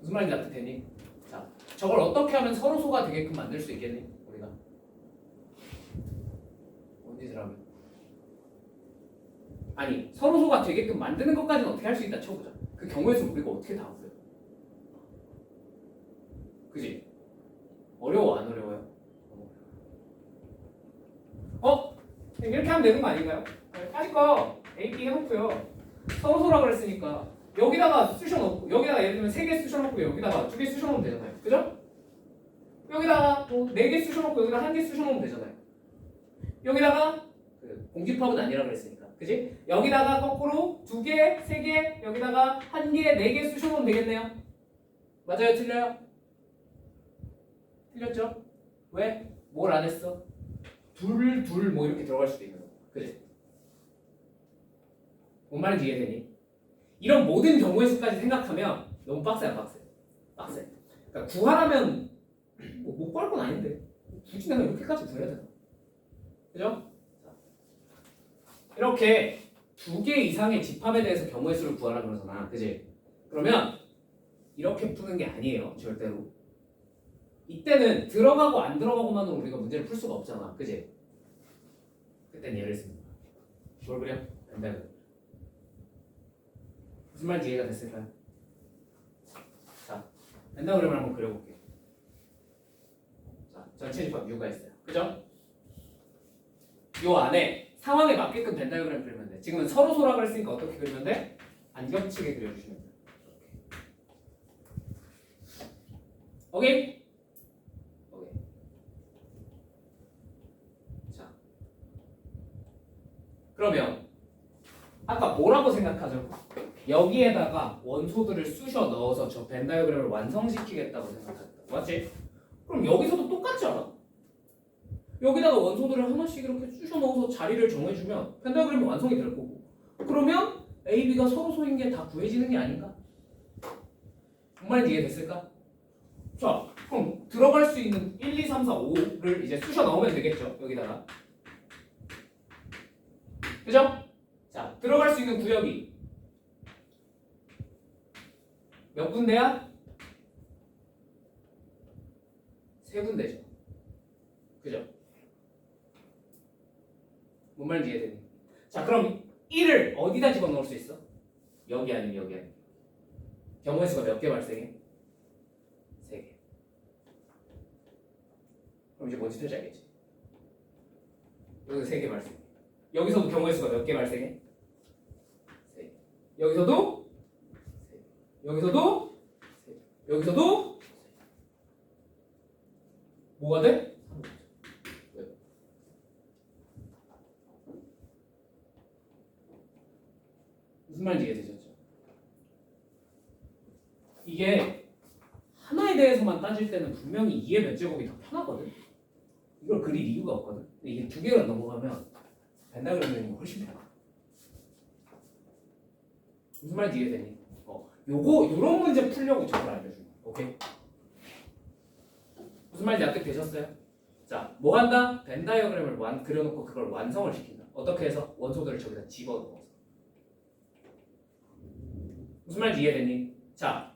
무슨 말인지 납득되니? 자, 저걸 어떻게 하면 서로소가 되게끔 만들 수 있겠니? 우리가 뭔 짓을 하면? 아니, 서로소가 되게끔 만드는 것까지는 어떻게 할 수 있다 쳐보자. 그 경우에서 우리가 어떻게 다 없어요? 그지? 어려워 안 어려워요? 이렇게 하면 되는 거 아닌가요? 빠질 거 A, B 해놓고요. 서로소라 그랬으니까 여기다가 쑤셔넣고 여기다가 예를 들면 3개 쑤셔넣고 여기다가 2개 쑤셔넣으면 되잖아요. 그죠? 여기다가 뭐 4개 쑤셔넣고 여기다 1개 쑤셔넣으면 되잖아요. 여기다가 그 공집합은 아니라 그랬으니까. 그지? 여기다가 거꾸로 2개, 3개, 여기다가 1개, 4개 쑤셔넣으면 되겠네요. 맞아요? 틀려요? 틀렸죠? 왜? 뭘 안 했어? 둘 뭐 이렇게 들어갈 수도 있는 거. 그지? 뭔 말인지 이해되니? 이런 모든 경우의 수까지 생각하면 너무 빡세야 빡세. 빡세. 그러니까 구하라면 못 구할 건 아닌데 굳이 내가 이렇게까지 구해야 되나? 그죠? 자, 이렇게 2개 이상의 집합에 대해서 경우의 수를 구하라 그러잖아. 그지? 그러면 이렇게 푸는 게 아니에요. 절대로. 이때는 들어가고 안 들어가고만으로 우리가 문제를 풀 수가 없잖아. 그지? 그때는 예를 씁니다. 뭘 그려? 벤다그램. 무슨 말인지 이해가 됐을까요? 자, 벤다그램을 한번 그려볼게요. 자, 전체 집합 U가 있어요. 그죠? 요 안에 상황에 맞게끔 벤다그램 그리면 돼. 지금은 서로소라고 했으니까 어떻게 그리면 돼? 안 겹치게 그려주시면 돼요. 오케이? 그러면 아까 뭐라고 생각하죠? 여기에다가 원소들을 쑤셔 넣어서 저 벤다이어그램을 완성시키겠다고 생각했다. 맞지? 그럼 여기서도 똑같지 않아? 여기다가 원소들을 하나씩 이렇게 쑤셔 넣어서 자리를 정해주면 벤다이어그램이 완성이 될 거고 그러면 A, B가 서로소인 게 다 구해지는 게 아닌가? 정말 이해됐을까? 자, 그럼 들어갈 수 있는 1, 2, 3, 4, 5를 이제 쑤셔 넣으면 되겠죠? 여기다가 그죠? 자, 들어갈 수 있는 구역이 몇 군데야? 3군데죠. 그죠? 뭔 말인지 이해되니? 자, 그럼 1을 어디다 집어넣을 수 있어? 여기 아니면 여기 아니면 경우의 수가 몇 개 발생해? 3개. 그럼 이제 뭔지 될지 알겠지? 여기서 3개 발생. 여기서도 경우의 수가 몇 개 발생해? 3개. 여기서도 3개. 여기서도 3개. 여기서도 3개. 뭐가 돼? 3개. 왜? 무슨 말인지 이해되셨죠? 이게 하나에 대해서만 따질 때는 분명히 2의 몇 제곱이 더 편하거든? 이걸 그릴 이유가 없거든? 근데 이게 2개가 넘어가면 벤다그램 그리는 거 훨씬 편해. 무슨 말인지 이해되니? 요런 문제 풀려고 저걸 알려준 거야. 오케이? 무슨 말인지 납득되셨어요? 자, 뭐 한다? 벤다이어그램을 그려놓고 그걸 완성을 시킨다. 어떻게 해서? 원소들을 저기다 집어넣어서. 무슨 말인지 이해되니? 자,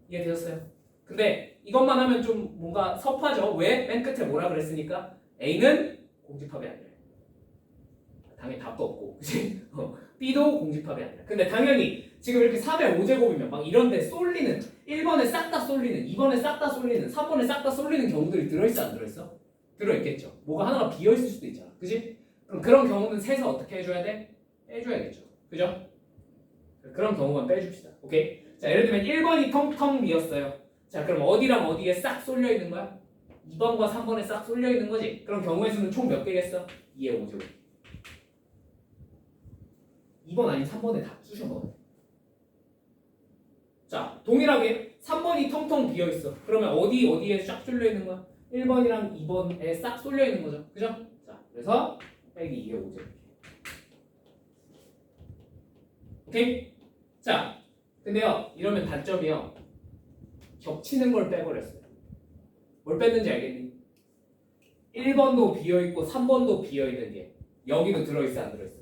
이해되셨어요? 근데 이것만 하면 좀 뭔가 섭하죠? 왜? 맨 끝에 뭐라 그랬으니까? A는 공집합이 아니라 당연히 답도 없고 그치? B도 공집합이 아니라 근데 당연히 지금 이렇게 3의 5제곱이면 막 이런데 쏠리는 1번에 싹 다 쏠리는 2번에 싹 다 쏠리는 3번에 싹 다 쏠리는 경우들이 들어있어 안 들어있어? 들어있겠죠. 뭐가 하나가 비어있을 수도 있잖아. 그치? 그럼 그런 경우는 세서 어떻게 해줘야 돼? 빼줘야겠죠. 그죠? 그런 경우만 빼줍시다. 오케이? 자, 예를 들면 1번이 텅텅 비었어요. 자, 그럼 어디랑 어디에 싹 쏠려 있는 거야? 2번과 3번에 싹 쏠려 있는 거지. 그럼 경우의 수는 총 몇 개겠어? 2의 5제곱. 2번 아닌 3번에 다 쑤셔 넣어. 자, 동일하게 3번이 텅텅 비어 있어. 그러면 어디에 싹 쏠려 있는 거야? 1번이랑 2번에 싹 쏠려 있는 거죠. 그죠? 자, 그래서 빼기 2의 5제곱. 오케이? 자, 근데요, 이러면 단점이요. 겹치는 걸 빼버렸어요. 뭘 뺐는지 알겠니? 1번도 비어있고 3번도 비어있는 게 여기도 들어있어, 안 들어있어?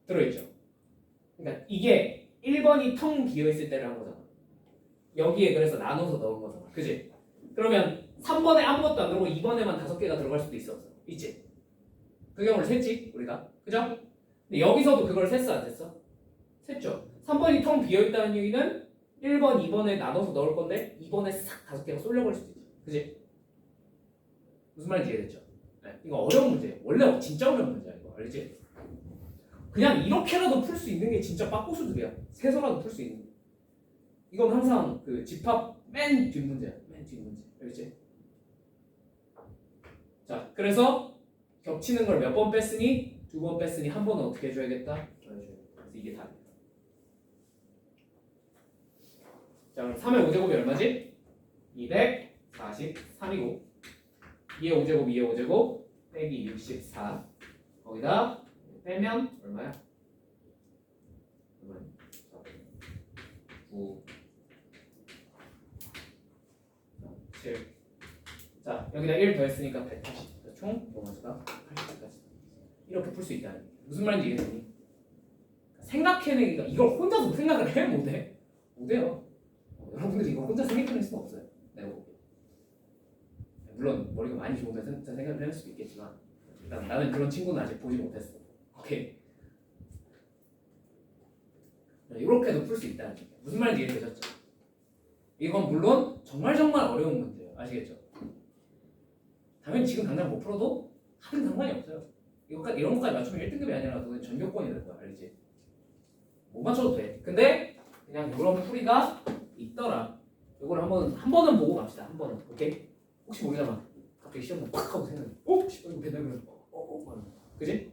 들어있죠? 그러니까 이게 1번이 텅 비어있을 때를 한 거잖아. 여기에 그래서 나눠서 넣은 거잖아. 그지? 그러면 3번에 아무것도 안 들어오고 2번에만 5개가 들어갈 수도 있어, 없어? 있지? 그 경우를 셌지, 우리가. 그죠? 근데 여기서도 그걸 셌어, 안 셌어? 셌죠? 3번이 텅 비어있다는 얘기는 1번, 2번에 나눠서 넣을 건데 2번에 싹 5개가 쏠려버릴 수도 있지. 그지? 무슨 말인지 이해됐죠? 네. 이거 어려운 문제예요. 원래 진짜 어려운 문제야, 이거. 알지? 그냥 이렇게라도 풀 수 있는 게 진짜 빡고수들이야. 세서라도 풀 수 있는 게. 이건 항상 그 집합 맨 뒷문제야. 맨 뒷문제. 알지? 자, 그래서 겹치는 걸 몇 번 뺐으니? 2번 뺐으니 한 번은 어떻게 해줘야겠다? 더해줘야겠다. 그래서 이게 답이야. 자, 그럼 3의 5제곱이 얼마지? 243이고 2의 5제곱, 2의 5제곱 빼기 64 거기다 빼면 얼마야? 9 7 자, 여기다 1 더했으니까 180 총 요만수가 80까지 이렇게 풀 수 있다. 무슨 말인지 이해되니? 생각해내기가 이걸 혼자서 생각을 해? 못해? 못해요. 여러분들이 이거 혼자 생각해낼 수는 없어요. 내가 보기에. 물론 머리가 많이 좋은데 생각을 해낼 수도 있겠지만 일단 나는 그런 친구는 아직 보지 못했어. 오케이. 이렇게도 풀 수 있다는 얘기야. 무슨 말인지 이해되셨죠? 이건 물론 정말 어려운 문제예요. 아시겠죠? 당연히 지금 당장 못 풀어도 하긴 상관이 없어요. 이런 것까지 맞추면 1등급이 아니라 너는 전교권이 되는 거야. 알지? 못 맞춰도 돼. 근데 그냥 이런 풀이가 있더라. 이걸 한 번은 보고 갑시다. 한 번은. 오케이? 혹시 모르잖아. 갑자기 시험을 팍 하고 생각해. 이거 배달면 그지?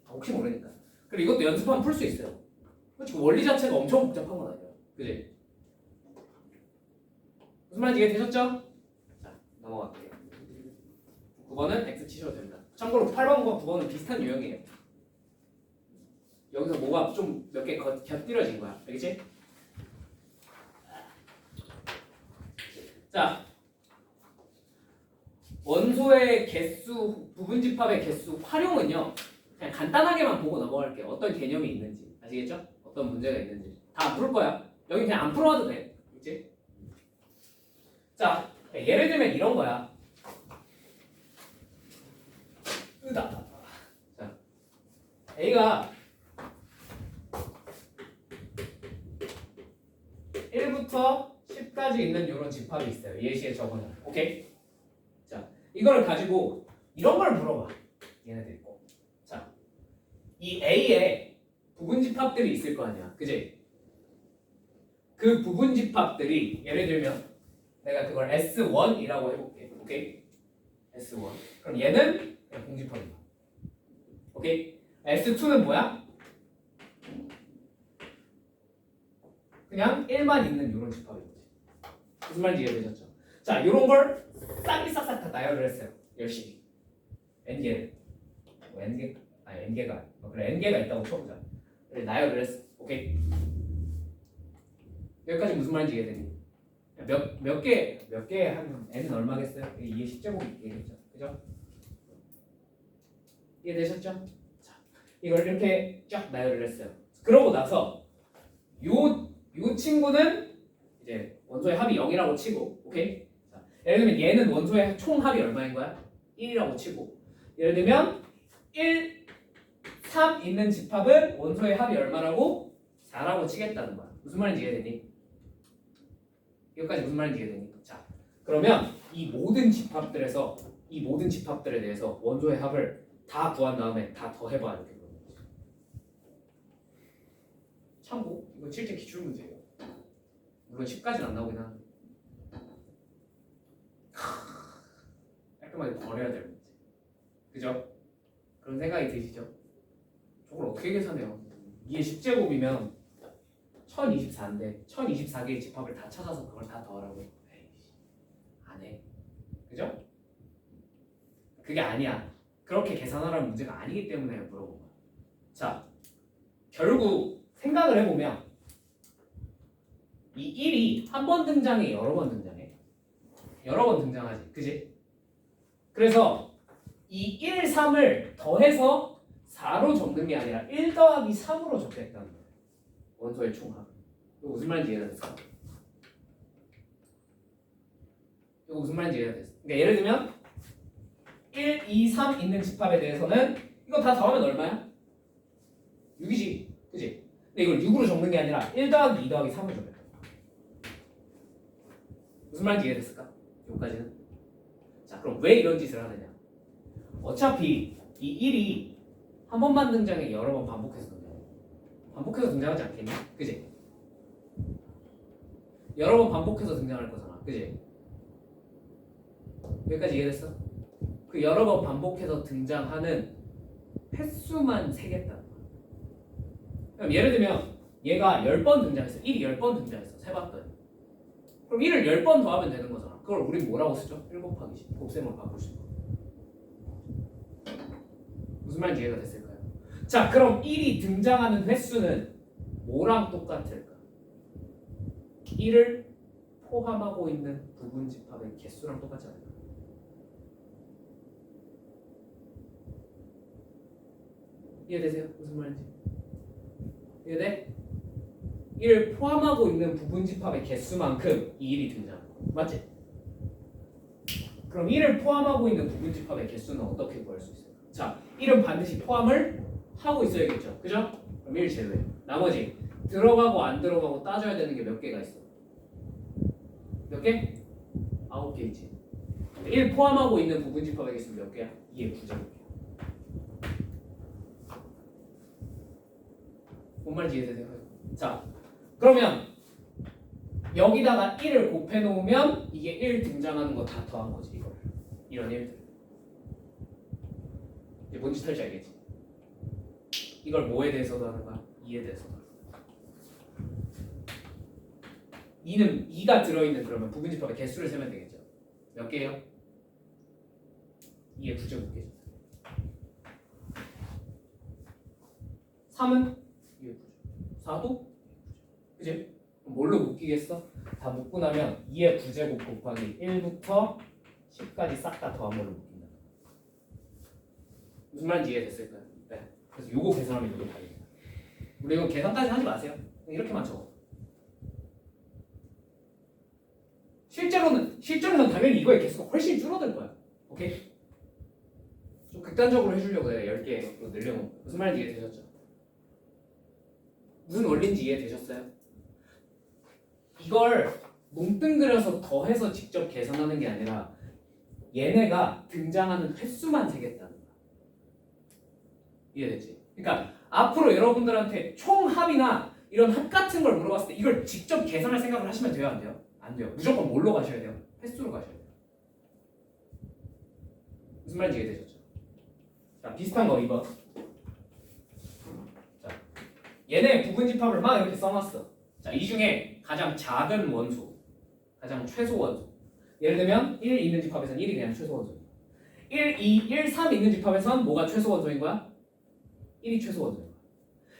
혹시 모르니까. 그리고 이것도 연습하면 풀 수 있어요. 그렇지, 원리 자체가 엄청 복잡한 건 아니에요. 그지? 무슨 말인지 이해되셨죠? 자, 넘어갈게요. 9번은 X 치셔도 됩니다. 참고로 8번과 9번은 비슷한 유형이에요. 여기서 뭐가 좀 몇 개 곁들여진 거야. 알겠지? 자, 원소의 개수, 부분집합의 개수 활용은요. 그냥 간단하게만 보고 넘어갈게요. 어떤 개념이 있는지. 아시겠죠? 어떤 문제가 있는지. 다 안 풀 거야. 여기 그냥 안 풀어와도 돼. 그치? 자, 예를 들면 이런 거야. 으다. 자, A가 1부터 10까지 있는 이런 집합이 있어요. 예시에 적어놓은. 오케이? 자, 이걸 가지고 이런 걸 물어봐. 얘네들 있고. 자, 이 A에 부분집합들이 있을 거 아니야. 그지? 그 부분집합들이 예를 들면 내가 그걸 S1이라고 해볼게. 오케이? S1. 그럼 얘는 그냥 공집합이야. 오케이? S2는 뭐야? 그냥 1만 있는 이런 집합인 거지. 무슨 말인지 이해되셨죠? 자, 이런 걸 싹싹 다 나열을 했어요. 열심히. N개를. N개가. 그래, N개가 있다고 쳐보자. 그래, 나열을 했어. 오케이? 여기까지 무슨 말인지 이해되니? 몇 개 하면 N은 얼마겠어요? 2의 10제곱이 있겠죠? 그죠? 이해되셨죠? 자, 이걸 이렇게 쫙 나열을 했어요. 그러고 나서 요 친구는 이제 원소의 합이 0이라고 치고, 오케이? 자, 예를 들면 얘는 원소의 총 합이 얼마인 거야? 1이라고 치고, 예를 들면 1, 3 있는 집합은 원소의 합이 얼마라고? 4라고 치겠다는 거야. 무슨 말인지 이해되니? 여기까지 무슨 말인지 이해되니? 자, 그러면 이 모든 집합들에 대해서 원소의 합을 다 구한 다음에 다 더해봐 이렇게 그러는 거지. 참고 이거 실제 기출 문제예요. 물론 10까지는 안 나오긴 하는데 깔끔하게 버려야 될 문제. 그죠? 그런 생각이 드시죠? 저걸 어떻게 계산해요? 이게 10제곱이면 1024인데 1024개의 집합을 다 찾아서 그걸 다 더하라고 해. 안 해. 그죠? 그게 아니야. 그렇게 계산하라는 문제가 아니기 때문에 물어본 거야. 자, 결국 생각을 해보면 이 1이 한 번 등장해, 여러 번 등장해? 여러 번 등장하지, 그지? 그래서 이 1, 3을 더해서 4로 적는 게 아니라 1 더하기 3으로 적겠다는 거예요. 원소의 총합. 이거 무슨 말인지 이해가 됐어? 이거 무슨 말인지 이해가 됐어? 그러니까 예를 들면 1, 2, 3 있는 집합에 대해서는 이거 다 더하면 얼마야? 6이지, 그지? 근데 이걸 6으로 적는 게 아니라 1 더하기 2 더하기 3으로 적겠다. 무슨 말인지 이해됐을까? 여기까지는? 자, 그럼 왜 이런 짓을 하느냐? 어차피 이 1이 한 번만 등장해 여러 번 반복해서 등장해. 반복해서 등장하지 않겠니? 그지? 여러 번 반복해서 등장할 거잖아. 그지? 여기까지 이해됐어? 그 여러 번 반복해서 등장하는 횟수만 세겠다는 거야. 그럼 예를 들면 얘가 10번 등장했어. 1이 10번 등장했어. 세봤더니. 그럼 1을 10번 더하면 되는 거잖아. 그걸 우린 뭐라고 쓰죠? 1 곱하기 10. 곱셈으로 바꿀 수 있는 거. 무슨 말인지 이해가 됐을까요? 자, 그럼 1이 등장하는 횟수는 뭐랑 똑같을까? 1을 포함하고 있는 부분 집합의 개수랑 똑같지 않을까? 이해되세요? 무슨 말인지? 이해돼? 1을 포함하고 있는 부분 집합의 개수만큼 이 1이 등장하는 거 맞지? 그럼 1을 포함하고 있는 부분 집합의 개수는 어떻게 구할 수 있을까? 자, 1은 반드시 포함을 하고 있어야겠죠. 그죠? 그럼 1 제외. 나머지 들어가고 안 들어가고 따져야 되는 게 몇 개가 있어? 몇 개? 9개 있지. 1 포함하고 있는 부분 집합의 개수는 몇 개야? 2의 부제곱이야. 뭔 말인지 이해되세요? 자, 그러면 여기다가 1을 곱해 놓으면 이게 1 등장하는 거 다 더한 거지. 이걸. 이런 1들. 이게 뭔 짓 할지 알겠지? 이걸 뭐에 대해서도 하는 거야? 2에 대해서도 하는 거야. 2는 2가 들어있는 그러면 부분 집합의 개수를 세면 되겠죠. 몇 개예요? 2의 부제곱 개수. 3은 2의 부제곱. 4도? 그지? 그럼 뭘로 묶이겠어? 다 묶고 나면 2의 부제곱 곱하기 1부터 10까지 싹 다 더한 걸로 묶인다. 무슨 말인지 이해됐을까요? 네. 그래서 요거 계산하면 요게 답입니다. 우리 이거 계산까지 하지 마세요. 이렇게만 적어. 실제로는 당연히 이거의 개수가 훨씬 줄어들 거야. 오케이? 좀 극단적으로 해주려고 내가 10개로 늘려놓은. 무슨 말인지 이해되셨죠? 무슨 원리인지 이해되셨어요? 이걸 뭉뚱그려서 더해서 직접 계산하는 게 아니라 얘네가 등장하는 횟수만 세겠다는 거야. 이해됐지? 그러니까 앞으로 여러분들한테 총합이나 이런 합 같은 걸 물어봤을 때 이걸 직접 계산할 생각을 하시면 돼요? 안 돼요? 안 돼요. 무조건 뭘로 가셔야 돼요? 횟수로 가셔야 돼요. 무슨 말인지 이해되셨죠? 자, 비슷한 거 2번. 자, 얘네 부분 집합을 막 이렇게 써놨어. 자, 이 중에 가장 작은 원소, 가장 최소 원소. 예를 들면 1 있는 집합에서는 1이 그냥 최소 원소입니다. 1, 2, 1, 3 있는 집합에서는 뭐가 최소 원소인 거야? 1이 최소 원소인 거야.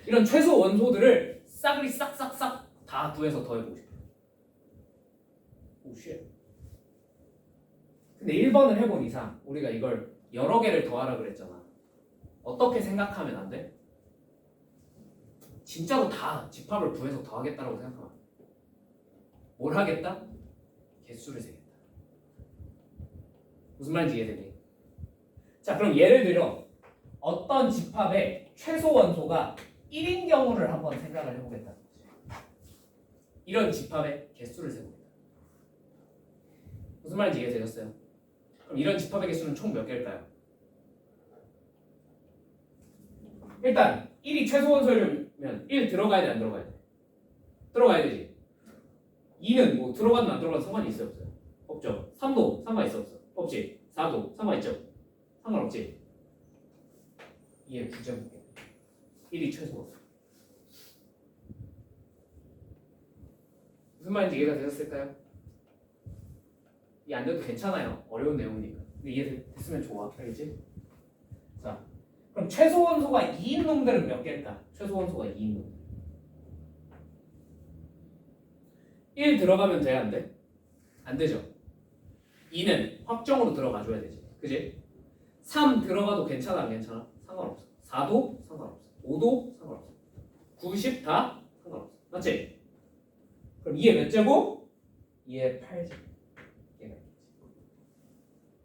이런 최소 원소들을 싸그리 싹싹싹 다 구해서 더해보고 싶어요. 오, 쉣. 근데 1번을 해본 이상 우리가 이걸 여러 개를 더하라 그랬잖아. 어떻게 생각하면 안 돼? 진짜로 다 집합을 구해서 더하겠다라고 생각하면 안 돼. 뭘 하겠다? 개수를 세겠다. 무슨 말인지 이해되니? 자, 그럼 예를 들어 어떤 집합의 최소 원소가 1인 경우를 한번 생각을 해보겠다는 거지. 이런 집합의 개수를 세봅니다. 무슨 말인지 이해되셨어요? 그럼 이런 집합의 개수는 총 몇 개일까요? 일단 1이 최소 원소이면 1 들어가야 돼 안 들어가야 돼? 들어가야 되지. 2는 뭐 들어가든 안 들어가든 상관이 있어요 없어요? 없죠. 3도 상관 있어 없어? 없지. 4도 상관 있죠? 상관없지. 2의 부재볼게. 1이 최소 원소. 무슨 말인지 이해가 되셨을까요? 이해 안 돼도 괜찮아요. 어려운 내용이니까. 근데 이해됐으면 좋아. 알겠지? 자, 그럼 최소 원소가 2인 놈들은 몇 개일까? 최소 원소가 2인 놈들. 1 들어가면 돼? 안 돼? 안 되죠. 2는 확정으로 들어가줘야 되지. 그지? 3 들어가도 괜찮아 안 괜찮아? 상관없어. 4도 상관없어. 5도 상관없어. 90 다 상관없어. 맞지? 그럼 2의 몇 제곱? 2의 8제곱.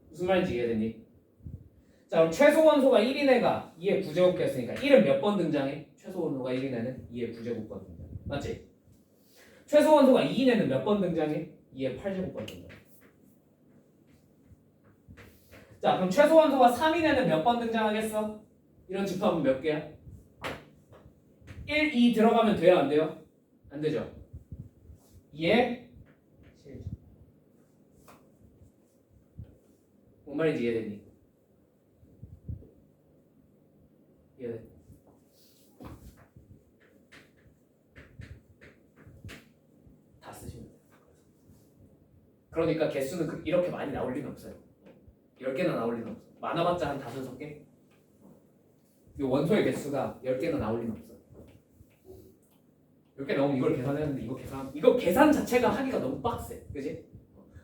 무슨 말인지 이해되니? 자 그럼 최소 원소가 1인 애가 2의 9제곱가 했으니까 1은 몇 번 등장해? 최소 원소가 1인 애는 2의 9제곱번 등장해. 맞지? 최소 원소가 2인 애는 몇 번 등장해? 2의 8제곱번 등장해. 자 그럼 최소 원소가 3인 애는 몇 번 등장하겠어? 이런 집합은 몇 개야? 1, 2 들어가면 돼요 안 돼요? 안 되죠. 2의 7. 뭔 말인지 이해되니? 이해돼? 다 쓰시면 돼요. 그러니까 개수는 이렇게 많이 나올 리는 없어요. 10개나 나올 리는 없어. 많아봤자 한 5, 6개? 이 원소의 개수가 10개나 나올 리는 없어. 10개 나오면 이걸 계산했는데 이거 계산 자체가 하기가 너무 빡세. 그지?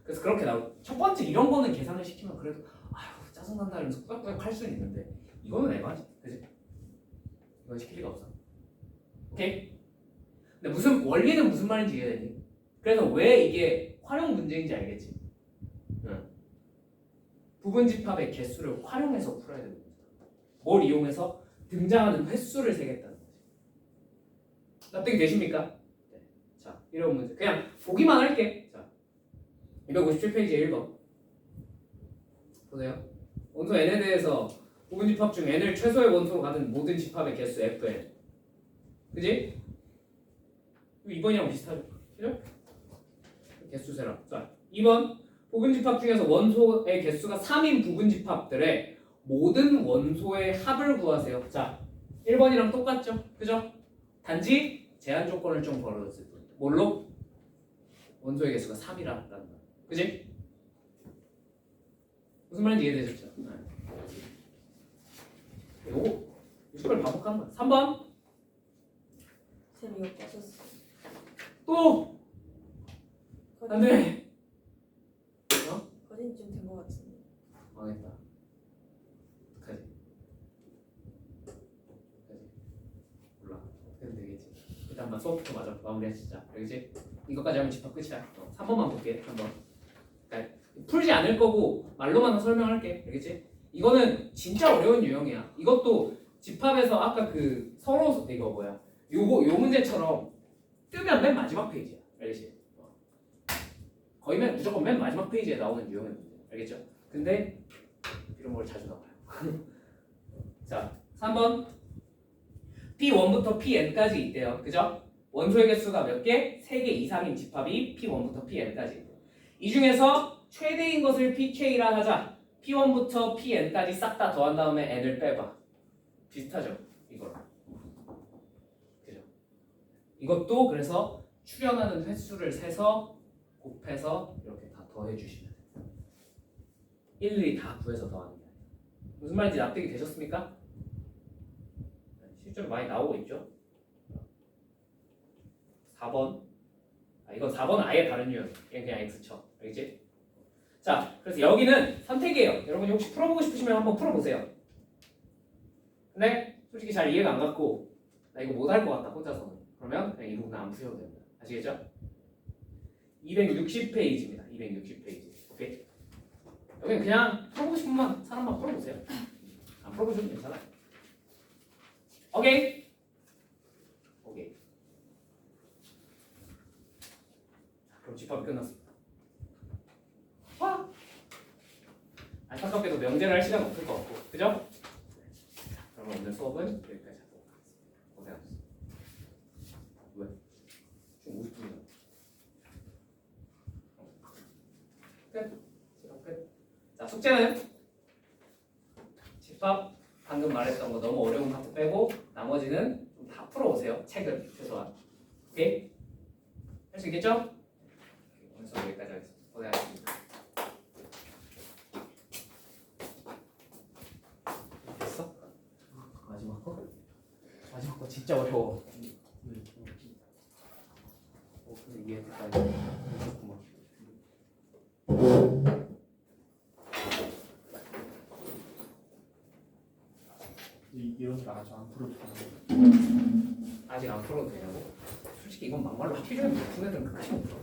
그래서 그렇게 첫 번째 이런 거는 계산을 시키면 그래도 아휴 짜증난다 이러면서 꾸역꾸역 할 수는 있는데 이거는 에바지. 그지? 이건 시킬 리가 없어. 오케이? 근데 원리는 무슨 말인지 이해되니? 그래서 왜 이게 활용 문제인지 알겠지? 응. 부분 집합의 개수를 활용해서 풀어야 되는 거지. 뭘 이용해서? 등장하는 횟수를 세겠다는 거지. 납득이 되십니까? 네. 자, 이런 문제. 그냥 보기만 할게. 자, 257페이지 1번. 보세요. 원소 n에 대해서 부분 집합 중 n을 최소의 원소로 가는 모든 집합의 개수 fn. 그지? 2번이랑 비슷하죠? 그죠? 개수 세라. 자, 2번. 부분 집합 중에서 원소의 개수가 3인 부분 집합들의 모든 원소의 합을 구하세요. 자, 1번이랑 똑같죠? 그죠? 단지 제한 조건을 좀 걸어줬을 뿐. 뭘로? 원소의 개수가 3이라는 거. 그지? 무슨 말인지 이해되셨죠? 네. 요거 이걸 반복하는 거야. 3번. 쌤 이거 빠졌어. 또 안돼. 거진 좀 된 것 같은데. 망했다. 어떡하지? 몰라. 어떻게든 되겠지. 일단 한번 수업부터 마무리하시자. 알겠지? 이거까지 하면 집합 끝이야. 3번만 볼게. 3번. 그러니까 풀지 않을 거고 말로만 설명할게. 알겠지? 이거는 진짜 어려운 유형이야. 이것도 집합에서 아까 그 서로 이거 뭐야? 요 문제처럼 뜨면 맨 마지막 페이지야. 알겠지? 거의 무조건 맨 마지막 페이지에 나오는 유형의 문제. 알겠죠? 근데 이런 걸 자주 나와요. 자, 3번. P1부터 Pn까지 있대요. 그죠? 원소의 개수가 몇 개? 3개 이상인 집합이 P1부터 Pn까지 있대요. 이 중에서 최대인 것을 PK라 하자. P1부터 Pn까지 싹 다 더한 다음에 n을 빼봐. 비슷하죠? 이거랑. 그죠? 이것도 그래서 출현하는 횟수를 세서 곱해서 이렇게 다 더해주시면 돼요. 일일이 다 구해서 더하는 게 아니라. 무슨 말인지 납득이 되셨습니까? 실제로 많이 나오고 있죠? 4번. 이건 4번은 아예 다른 유형. 얘는 그냥 X 쳐. 알겠지? 자, 그래서 여기는 선택이에요. 여러분이 혹시 풀어보고 싶으시면 한번 풀어보세요. 근데 솔직히 잘 이해가 안 갔고 나 이거 못할 것 같다 혼자서는. 그러면 그냥 이 부분은 안 푸셔도 됩니다. 아시겠죠? 260페이지입니다. 260페이지. 오케이? 여기는 그냥 풀어보고 싶으면 사람만 풀어보세요. 안 풀어보셔도 괜찮아요. 오케이? 오케이. 자, 그럼 집합이 끝났습니다. 와! 안타깝게도 명제를 할 시간 없을 것 같고, 그죠? 그럼 오늘 수업은 여기까지 하도록 하겠습니다. 숙제는 집합 방금 말했던 거 너무 어려운 파트 빼고 나머지는 좀 다 풀어오세요. 책은 최소한. 오케이? 할 수 있겠죠? 오늘 수업 여기까지 하겠습니다. 고생하셨습니다. 됐어? 마지막 거? 마지막 거 진짜 어려워. 근데 이해했다니. 그렇구만. 이런 거 아직 안 풀어도 되는 아직 안 풀어도 되냐고? 솔직히 이건 막말로 학기 중에 못 푸는 애들은 끝까지 못 풀어.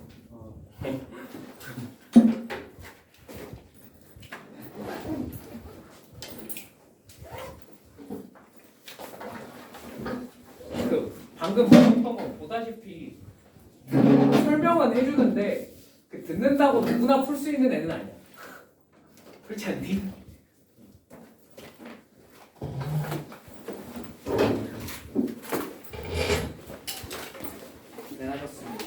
그 방금 말했던 거 보다시피 설명은 해주는데 그 듣는다고 누구나 풀 수 있는 애는 아니야. 그렇지 않니? 고생하셨습니다.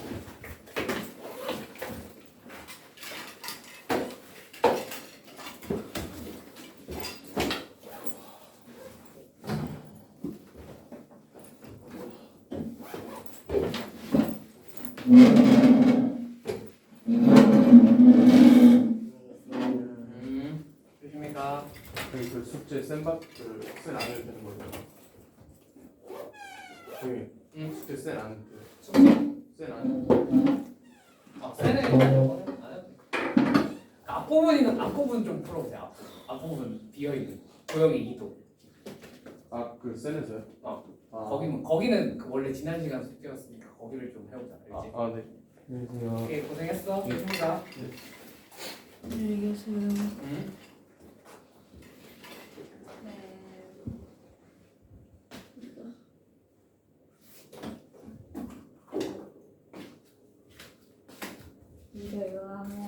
조심히 가. 그 숙제 센 안해도 되는 거예요? 저기 숙제 센안 해도 돼요? 숙제? 센안 아, 쟤네 안 해도 돼. 앞부분 좀 풀어보세요. 앞부분 비어있는 도형이 2도. 아그 센에서요? 거기는 그 원래 지난 시간 숙제였으니까 거기를 좀 해보자. 알지? 네. 안녕하세요. 오케이, 고생했어. 조심히 가. 안녕히 계세요. 응? 이래요.